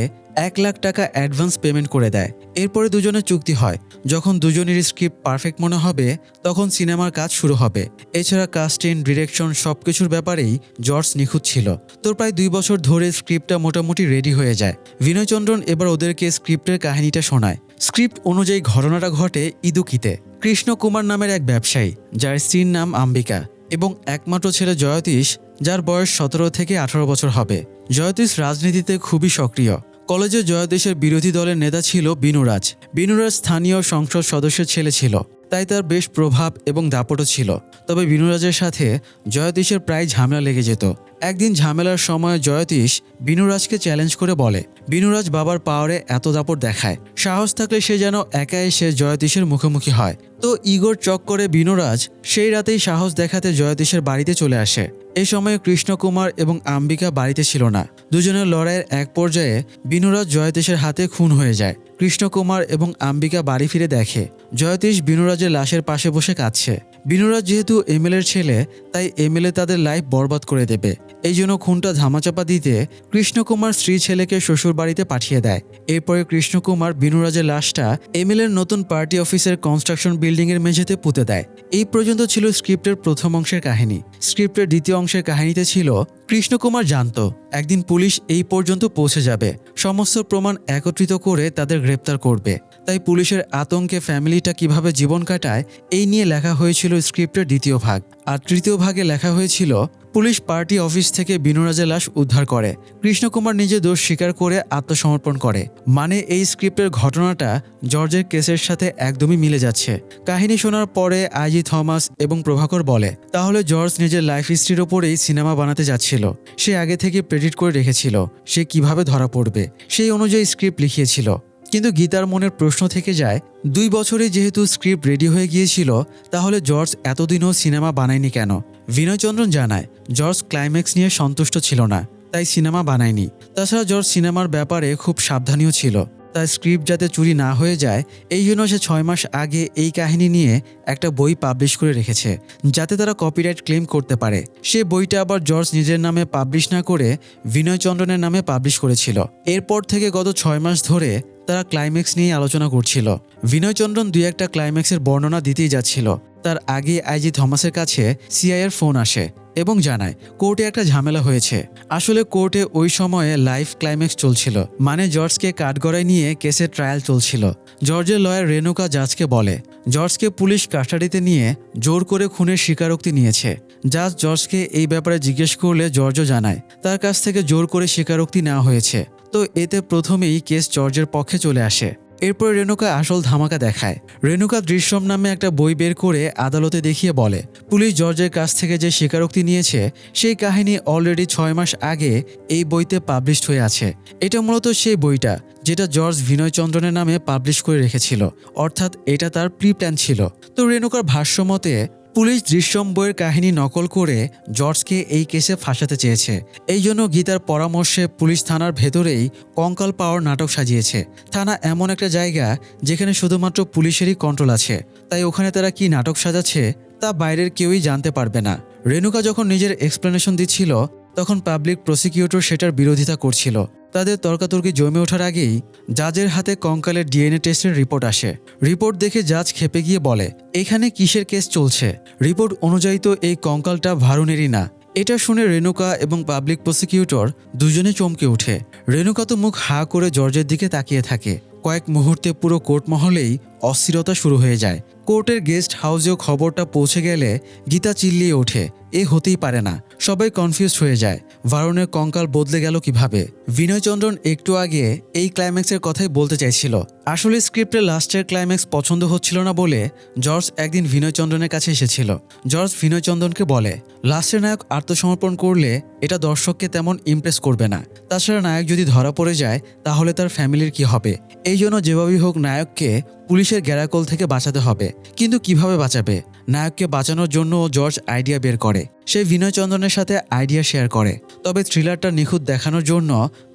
Speaker 1: 1 লাখ টাকা অ্যাডভান্স পেমেন্ট করে দেয়। এরপরে দুজনের চুক্তি হয়, যখন দুজনেরই স্ক্রিপ্ট পারফেক্ট মনে হবে তখন সিনেমার কাজ শুরু হবে। এছাড়া কাস্টিং, ডিরেকশন সবকিছুর ব্যাপারেই জর্জ নিখুঁত ছিল। তো প্রায় 2 বছর ধরে স্ক্রিপ্টটা মোটামুটি রেডি হয়ে যায়। বিনয় চন্দ্রন এবার ওদেরকে স্ক্রিপ্টের কাহিনীটা শোনায়। স্ক্রিপ্ট অনুযায়ী ঘটনাটা ঘটে ইদুকিতে। কৃষ্ণ কুমার নামের এক ব্যবসায়ী, যার স্ত্রীর নাম আম্বিকা এবং একমাত্র ছেলে জয়তীশ, যার বয়স 17 থেকে 18 বছর হবে। জয়তীশ রাজনীতিতে খুবই সক্রিয়। কলেজে জয়তীশের বিরোধী দলের নেতা ছিল বিনুরাজ। বিনুরাজ স্থানীয় সংসদ সদস্যের ছেলে ছিল, তাই তার বেশ প্রভাব এবং দাপটও ছিল। তবে বিনুরাজের সাথে জয়তীশের প্রায় ঝামেলা লেগে যেত। একদিন ঝামেলার সময় জয়তীশ বিনুরাজকে চ্যালেঞ্জ করে বলে বিনুরাজ বাবার পাওয়ারে এত দাপট দেখায়, সাহস থাকলে সে যেন একা এসে জয়তীশের মুখোমুখি হয়। তো ইগোর চক্করে বিনুরাজ সেই রাতেই সাহস দেখাতে জয়তীশের বাড়িতে চলে আসে। এই সময় কৃষ্ণকুমার এবং আম্বিকা বাড়িতে ছিল না। দুজনের লড়াইয়ের এক পর্যায়ে বিনুরাজ জয়তীশের হাতে খুন হয়ে যায়। কৃষ্ণকুমার এবং আম্বিকা বাড়ি ফিরে দেখে জয়তীশ বিনুরাজের লাশের পাশে বসে কাঁদছে। বিনুরাজ যেহেতু এমএলএর ছেলে, তাই এমএলএ তাদের লাইফ বরবাদ করে দেবে। এই জন্য খুনটা ধামাচাপা দিতে কৃষ্ণকুমার স্ত্রী ছেলেকে শ্বশুর বাড়িতে পাঠিয়ে দেয়। এরপরে কৃষ্ণকুমার বিনুরাজের লাশটা এমএলএর নতুন পার্টি অফিসের কনস্ট্রাকশন বিল্ডিং এর মেঝেতে পুঁতে দেয়। এই পর্যন্ত ছিল স্ক্রিপ্টের প্রথম অংশের কাহিনী। স্ক্রিপ্টের দ্বিতীয় অংশের কাহিনীতে ছিল কৃষ্ণকুমার জানতো একদিন পুলিশ এই পর্যন্ত পৌঁছে যাবে, সমস্ত প্রমাণ একত্রিত করে তাদের গ্রেপ্তার করবে। তাই পুলিশের আতঙ্কে ফ্যামিলিটা কিভাবে জীবন কাটায় এই নিয়ে লেখা হয়েছিল স্ক্রিপ্টের দ্বিতীয় ভাগ। আর তৃতীয় ভাগে লেখা হয়েছিল পুলিশ পার্টি অফিস থেকে বিনুরাজের লাশ উদ্ধার করে। কৃষ্ণকুমার নিজে দোষ স্বীকার করে আত্মসমর্পণ করে। মানে এই স্ক্রিপ্টের ঘটনাটা জর্জের কেসের সাথে একদমই মিলে যাচ্ছে। কাহিনী শোনার পরে আইজি থমাস এবং প্রভাকর বলে তাহলে জর্জ নিজের লাইফ হিস্ট্রির ওপরেই সিনেমা বানাতে যাচ্ছিল। সে আগে থেকে প্রেডিক্ট করে রেখেছিল সে কিভাবে ধরা পড়বে, সেই অনুযায়ী স্ক্রিপ্ট লিখিয়েছিল। কিন্তু গীতার মনের প্রশ্ন থেকে যায় 2 বছরে যেহেতু স্ক্রিপ্ট রেডি হয়ে গিয়েছিল, তাহলে জর্জ এতদিনও সিনেমা বানায়নি কেন? বিনয়চন্দ্রন জানায় জর্জ ক্লাইম্যাক্স নিয়ে সন্তুষ্ট ছিল না, তাই সিনেমা বানায়নি। তাছাড়া জর্জ সিনেমার ব্যাপারে খুব সাবধানীও ছিল। তার স্ক্রিপ্ট যাতে চুরি না হয়ে যায় এই জন্য সে 6 মাস আগে এই কাহিনী নিয়ে একটা বই পাবলিশ করে রেখেছে, যাতে তারা কপিরাইট ক্লেম করতে পারে। সে বইটা আবার জর্জ নিজের নামে পাবলিশ না করে বিনয়চন্দ্রনের নামে পাবলিশ করেছিল। এরপর থেকে গত 6 মাস ধরে তারা ক্লাইম্যাক্স নিয়ে আলোচনা করছিল। বিনয়চন্দ্রন 2-1টা ক্লাইম্যাক্সের বর্ণনা দিতেই যাচ্ছিল। তার আগে আইজি থমাসের কাছে সিআইএর ফোন আসে এবং জানায় কোর্টে একটা ঝামেলা হয়েছে। আসলে কোর্টে ওই সময়ে লাইভ ক্লাইম্যাক্স চলছিল, মানে জর্জকে কাঠগড়ায় নিয়ে কেসের ট্রায়াল চলছিল। জর্জের লয়ার রেনুকা জাজকে বলে জর্জকে পুলিশ কাস্টাডিতে নিয়ে জোর করে খুনের স্বীকারোক্তি নিয়েছে। জাজ জর্জকে এই ব্যাপারে জিজ্ঞেস করলে জর্জও জানায় তার কাছ থেকে জোর করে স্বীকারোক্তি নেওয়া হয়েছে। তো এতে প্রথমেই কেস জর্জের পক্ষে চলে আসে। এরপর রেনুকা আসল ধামাকা দেখায়। রেনুকা দৃশ্যম নামে একটা বই বের করে আদালতে দেখিয়ে বলে পুলিশ জর্জের কাছ থেকে যে স্বীকারোক্তি নিয়েছে সেই কাহিনী অলরেডি 6 মাস আগে এই বইতে পাবলিশড হয়ে আছে। এটা মূলত সেই বইটা যেটা জর্জ বিনয়চন্দ্রনের নামে পাবলিশ করে রেখেছিল, অর্থাৎ এটা তার প্রি প্ল্যান ছিল। তো রেনুকার ভাষ্য মতে পুলিশ দৃশ্যম বইয়ের কাহিনী নকল করে জর্জকে এই কেসে ফাঁসাতে চেয়েছে। এই জন্য গীতার পরামর্শে পুলিশ থানার ভেতরেই কঙ্কাল পাওয়ার নাটক সাজিয়েছে। থানা এমন একটা জায়গা যেখানে শুধুমাত্র পুলিশেরই কন্ট্রোল আছে, তাই ওখানে তারা কি নাটক সাজাচ্ছে তা বাইরের কেউই জানতে পারবে না। রেনুকা যখন নিজের এক্সপ্লেনেশন দিচ্ছিল তখন পাবলিক প্রসিকিউটর সেটার বিরোধিতা করছিল। তাদের তর্কাতর্কি জমে ওঠার আগেই জাজের হাতে কঙ্কালের ডিএনএ টেস্টের রিপোর্ট আসে। রিপোর্ট দেখে জাজ ক্ষেপে গিয়ে বলে এখানে কিসের কেস চলছে? রিপোর্ট অনুযায়ী তো এই কঙ্কালটা ভারুনেরই না। এটা শুনে রেনুকা এবং পাবলিক প্রসিকিউটর দুজনে চমকে ওঠে। রেনুকা তো মুখ হা করে জর্জের দিকে তাকিয়ে থাকে। কয়েক মুহূর্তে পুরো কোর্ট মহলেই অস্থিরতা শুরু হয়ে যায়। কোর্টের গেস্ট হাউসেও খবরটা পৌঁছে গেলে গীতা চিল্লিয়ে ওঠে এ হতেই পারে না। সবাই কনফিউজড হয়ে যায় ভারুনের কঙ্কাল বদলে গেল কিভাবে। বিনয়চন্দ্রন একটু আগে এই ক্লাইম্যাক্সের কথাই বলতে চাইছিল। আসলে স্ক্রিপ্টের লাস্টের ক্লাইম্যাক্স পছন্দ হচ্ছিল না বলে জর্জ একদিন বিনয়চন্দ্রনের কাছে এসেছিল। জর্জ বিনয়চন্দ্রনকে বলে লাস্টের নায়ক আত্মসমর্পণ করলে এটা দর্শককে তেমন ইমপ্রেস করবে না। তাছাড়া নায়ক যদি ধরা পড়ে যায় তাহলে তার ফ্যামিলির কি হবে? এই জন্য যেভাবেই হোক নায়ককে পুলিশের গ্যারাকল থেকে বাঁচাতে হবে। কিন্তু কিভাবে বাঁচাবে? নায়ককে বাঁচানোর জন্য জর্জ আইডিয়া বের করে। সে বিনয়চন্দ্রনের সাথে আইডিয়া শেয়ার করে। তবে থ্রিলারটা নিখুঁত দেখানোর জন্য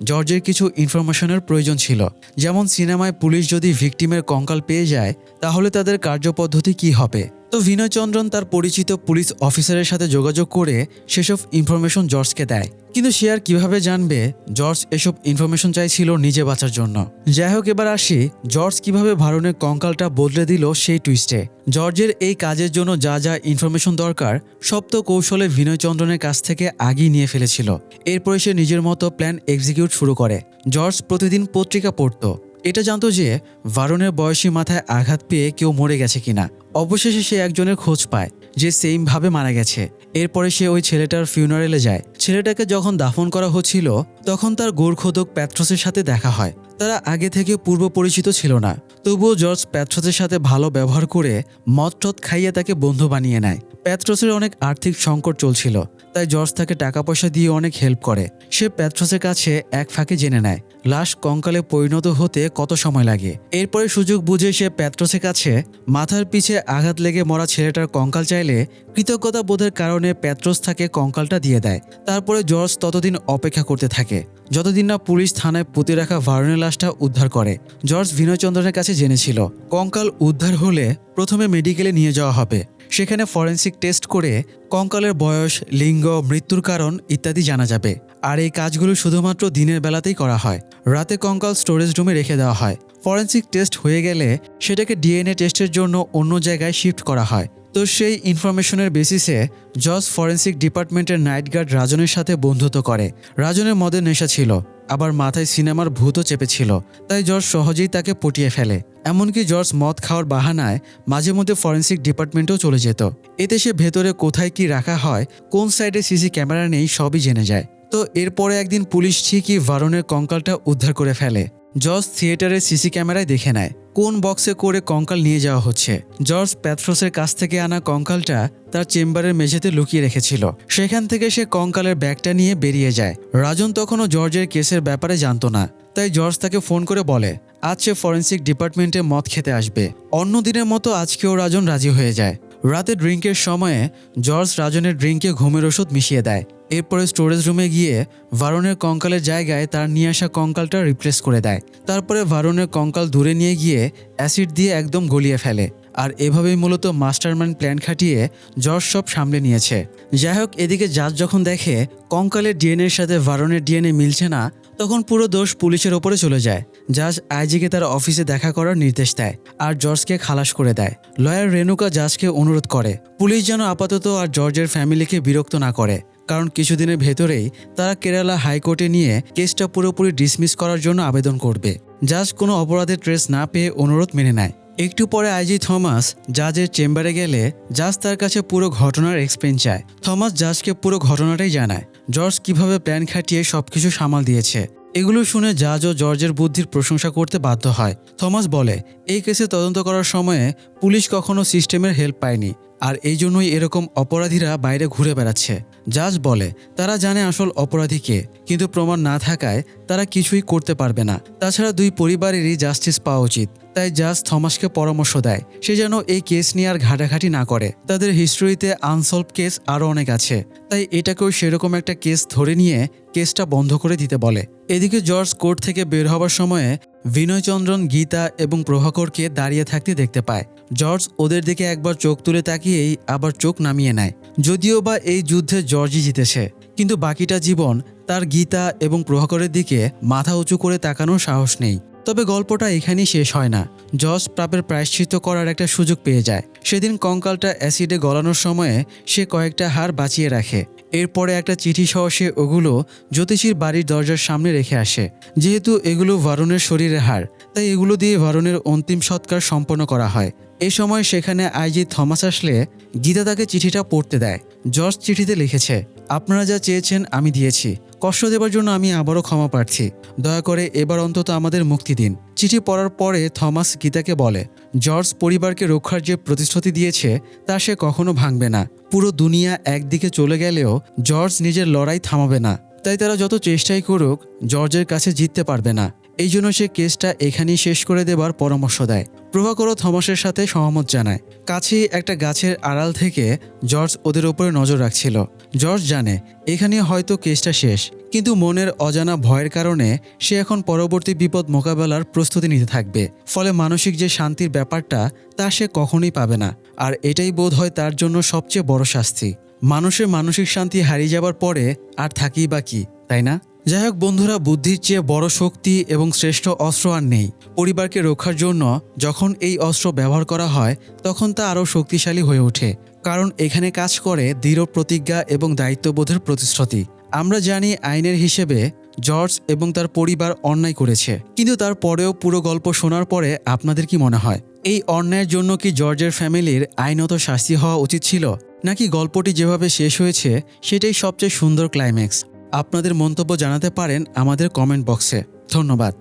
Speaker 1: জর্জের কিছু ইনফরমেশনের প্রয়োজন ছিল। যেমন সিনেমায় পুলিশ যদি ভিকটিমের কঙ্কাল পেয়ে যায় তাহলে তাদের কার্যপদ্ধতি কি হবে। তো বিনয়চন্দ্রন তার পরিচিত পুলিশ অফিসারের সাথে যোগাযোগ করে সেসব ইনফরমেশন জর্জকে দেয়। কিন্তু সে আর কিভাবে জানবে জর্জ এসব ইনফরমেশন চাইছিল নিজে বাঁচার জন্য। যাই হোক, এবার আসি জর্জ কিভাবে ভারুনের কঙ্কালটা বদলে দিল সেই টুইস্টে। জর্জের এই কাজের জন্য যা যা ইনফরমেশন দরকার সব তো কৌশলে বিনয়চন্দ্রনের কাছ থেকে আগেই নিয়ে ফেলেছিল। এরপরে সে নিজের মতো প্ল্যান এক্সিকিউট শুরু করে। জর্জ প্রতিদিন পত্রিকা পড়ত। এটা জানতো যে ভারুনের বয়সী মাথায় আঘাত পেয়ে কেউ মরে গেছে কিনা। অবশেষে সে একজনের খোঁজ পায় যে সেম ভাবে মারা গেছে। এরপরে সে ওই ছেলেটার ফিউনারেলে যায়। ছেলেটাকে যখন দাফন করা হচ্ছিল তখন তার গোরখোদক প্যাট্রোসের সাথে দেখা হয়। তারা আগে থেকে পূর্ব পরিচিত ছিল না, তবুও জর্জ প্যাট্রোসের সাথে ভালো ব্যবহার করে মদ টদ খাইয়ে তাকে বন্ধু বানিয়ে নেয়। প্যাট্রোসের অনেক আর্থিক সংকট চলছিল, তাই জর্জ তাকে টাকা পয়সা দিয়ে অনেক হেল্প করে। সে প্যাট্রোসের কাছে এক ফাঁকে জেনে নেয় লাশ কঙ্কালে পরিণত হতে কত সময় লাগে। এরপরে সুযোগ বুঝে সে প্যাট্রোসের কাছে মাথার পিছে আঘাত লেগে মরা ছেলেটার কঙ্কাল চাইলে কৃতজ্ঞতা বোধের কারণে প্যাট্রোস তাকে কঙ্কালটা দিয়ে দেয়। তারপরে জর্জ ততদিন অপেক্ষা করতে থাকে যতদিন না পুলিশ থানায় পুঁতে রাখা ভারুনের লাশটা উদ্ধার করে। জর্জ বিনয়চন্দ্রনের কাছে জেনেছিল কঙ্কাল উদ্ধার হলে প্রথমে মেডিকেলে নিয়ে যাওয়া হবে। সেখানে ফরেন্সিক টেস্ট করে কঙ্কালের বয়স, লিঙ্গ, মৃত্যুর কারণ ইত্যাদি জানা যাবে। আর এই কাজগুলো শুধুমাত্র দিনের বেলাতেই করা হয়। রাতে কঙ্কাল স্টোরেজ রুমে রেখে দেওয়া হয়। ফরেন্সিক টেস্ট হয়ে গেলে সেটাকে ডিএনএ টেস্টের জন্য অন্য জায়গায় শিফট করা হয়। তো সেই ইনফরমেশনের বেসিসে জর্জ ফরেন্সিক ডিপার্টমেন্টের নাইট গার্ড রাজনের সাথে বন্ধুত্ব করে। রাজনের মদের নেশা ছিল, আবার মাথায় সিনেমার ভূতও চেপেছিল, তাই জর্জ সহজেই তাকে পটিয়ে ফেলে। এমনকি জর্জ মদ খাওয়ার বাহানায় মাঝে মধ্যে ফরেন্সিক ডিপার্টমেন্টেও চলে যেত। এতে সে ভেতরে কোথায় কি রাখা হয়, কোন সাইডে সিসি ক্যামেরা নেই সবই জেনে যায়। তো এরপরে একদিন পুলিশ ঠিকই ভারুনের কঙ্কালটা উদ্ধার করে ফেলে। জর্জ থিয়েটারের সিসি ক্যামেরায় দেখে নেয় কোন বক্সে করে কঙ্কাল নিয়ে যাওয়া হচ্ছে। জর্জ প্যাট্রোসের কাছ থেকে আনা কঙ্কালটা তার চেম্বারের মেঝেতে লুকিয়ে রেখেছিল। সেখান থেকে সে কঙ্কালের ব্যাগটা নিয়ে বেরিয়ে যায়। রাজন তখনও জর্জের কেসের ব্যাপারে জানতো না, তাই জর্জ তাকে ফোন করে বলে আজ সে ফরেন্সিক ডিপার্টমেন্টে মদ খেতে আসবে। অন্য দিনের মতো আজকেও রাজন রাজি হয়ে যায়। রাতে ড্রিঙ্কের সময়ে জর্জ রাজনের ড্রিঙ্কে ঘুমের ওষুধ মিশিয়ে দেয়। এরপরে স্টোরেজ রুমে গিয়ে ভারনের কঙ্কালের জায়গায় তার নিয়ে আসা কঙ্কালটা রিপ্লেস করে দেয়। তারপরে ভারনের কঙ্কাল দূরে নিয়ে গিয়ে অ্যাসিড দিয়ে একদম গলিয়ে ফেলে। আর এভাবেই মূলত মাস্টারমাইন্ড প্ল্যান খাটিয়ে জর্জ সব সামলে নিয়েছে। যাই হোক, এদিকে জাজ যখন দেখে কঙ্কালের ডিএনএর সাথে ভারনের ডিএনএ মিলছে না, তখন পুরো দোষ পুলিশের ওপরে চলে যায়। জাজ আইজিকে তার অফিসে দেখা করার নির্দেশ দেয় আর জর্জকে খালাস করে দেয়। লয়ার রেনুকা জাজকে অনুরোধ করে পুলিশ যেন আপাতত আর জর্জের ফ্যামিলিকে বিরক্ত না করে, কারণ কিছুদিনের ভেতরেই তারা কেরালা হাইকোর্টে নিয়ে কেসটা পুরোপুরি ডিসমিস করার জন্য আবেদন করবে। জাজ কোনো অপরাধের ট্রেস না পেয়ে অনুরোধ মেনে নেয়। একটু পরে আইজি থমাস জাজের চেম্বারে গেলে জাজ তার কাছে পুরো ঘটনার এক্সপ্লেন চায়। থমাস জাজকে পুরো ঘটনাটাই জানায়, জর্জ কিভাবে প্ল্যান খাটিয়ে সবকিছু সামাল দিয়েছে। এগুলো শুনে জাজ ও জর্জের বুদ্ধির প্রশংসা করতে বাধ্য হয়। থমাস বলে এই কেসে তদন্ত করার সময়ে পুলিশ কখনো সিস্টেমের হেল্প পায়নি, আর এই জন্যই এরকম অপরাধীরা বাইরে ঘুরে বেড়াচ্ছে। জাজ বলে তারা জানে আসল অপরাধী কে, কিন্তু প্রমাণ না থাকায় তারা কিছুই করতে পারবে না। তাছাড়া দুই পরিবারেরই জাস্টিস পাওয়া উচিত। তাই জাজ থমাসকে পরামর্শ দেয় সে যেন এই কেস নিয়ে আর ঘাটাঘাটি না করে। তাদের হিস্ট্রিতে আনসলভ কেস আরও অনেক আছে, তাই এটাকেও সেরকম একটা কেস ধরে নিয়ে কেসটা বন্ধ করে দিতে বলে। এদিকে জর্জ কোর্ট থেকে বের হবার সময়ে বিনয়চন্দ্রন, গীতা এবং প্রভাকরকে দাঁড়িয়ে থাকতে দেখতে পায়। জর্জ ওদের দিকে একবার চোখ তুলে তাকিয়েই আবার চোখ নামিয়ে নেয়। যদিও বা এই যুদ্ধে জর্জই জিতেছে, কিন্তু বাকিটা জীবন তার গীতা এবং প্রভাকরের দিকে মাথা উঁচু করে তাকানোর সাহস নেই। তবে গল্পটা এখানেই শেষ হয় না। জর্জ পাপের প্রায়শ্চিত্ত করার একটা সুযোগ পেয়ে যায়। সেদিন কঙ্কালটা অ্যাসিডে গলানোর সময়ে সে কয়েকটা হাড় বাঁচিয়ে রাখে। এরপরে একটা চিঠি সহ সে ওগুলো জ্যোতিষীর বাড়ির দরজার সামনে রেখে আসে। যেহেতু এগুলো ভারনের শরীরে হাড়, তাই এগুলো দিয়ে ভারনের অন্তিম সৎকার সম্পন্ন করা হয়। এই সময় সেখানে আইজি থমাস আসলে গীতা তাকে চিঠিটা পড়তে দেয়। জর্জ চিঠিতে লিখেছে, আপনারা যা চেয়েছেন আমি দিয়েছি, কষ্ট দেবার জন্য আমি আবারও ক্ষমা প্রার্থী। দয়া করে এবার অন্তত আমাদের মুক্তি দিন। চিঠি পড়ার পরে থমাস গীতাকে বলে জর্জ পরিবারকে রক্ষার যে প্রতিশ্রুতি দিয়েছে তা সে কখনো ভাঙবে না। পুরো দুনিয়া একদিকে চলে গেলেও জর্জ নিজের লড়াই থামাবে না। তাই তারা যত চেষ্টাই করুক জর্জের কাছে জিততে পারবে না। এই জন্য সে কেসটা এখানেই শেষ করে দেবার পরামর্শ দেয়। প্রভাকরও থমাসের সাথে সহমত জানায়। কাছেই একটা গাছের আড়াল থেকে জর্জ ওদের ওপরে নজর রাখছিল। জর্জ জানে এখানে হয়তো কেসটা শেষ, কিন্তু মনের অজানা ভয়ের কারণে সে এখন পরবর্তী বিপদ মোকাবেলার প্রস্তুতি নিতে থাকবে। ফলে মানসিক যে শান্তির ব্যাপারটা তা সে কখনোই পাবে না। আর এটাই বোধ হয় তার জন্য সবচেয়ে বড় শাস্তি। মানুষের মানসিক শান্তি হারিয়ে যাবার পরে আর থাকি বা কি, তাই না? যাই হোক বন্ধুরা, বুদ্ধির চেয়ে বড় শক্তি এবং শ্রেষ্ঠ অস্ত্র আর নেই। পরিবারকে রক্ষার জন্য যখন এই অস্ত্র ব্যবহার করা হয় তখন তা আরও শক্তিশালী হয়ে ওঠে, কারণ এখানে কাজ করে দৃঢ় প্রতিজ্ঞা এবং দায়িত্ববোধের প্রতিশ্রুতি। আমরা জানি আইনের হিসেবে জর্জ এবং তার পরিবার অন্যায় করেছে, কিন্তু তারপরেও পুরো গল্প শোনার পরে আপনাদের কি মনে হয় এই অন্যায়ের জন্য কি জর্জের ফ্যামিলির আইনত শাস্তি হওয়া উচিত ছিল, নাকি গল্পটি যেভাবে শেষ হয়েছে সেটাই সবচেয়ে সুন্দর ক্লাইম্যাক্স? আপনাদের মন্তব্য জানাতে পারেন আমাদের কমেন্ট বক্সে। ধন্যবাদ।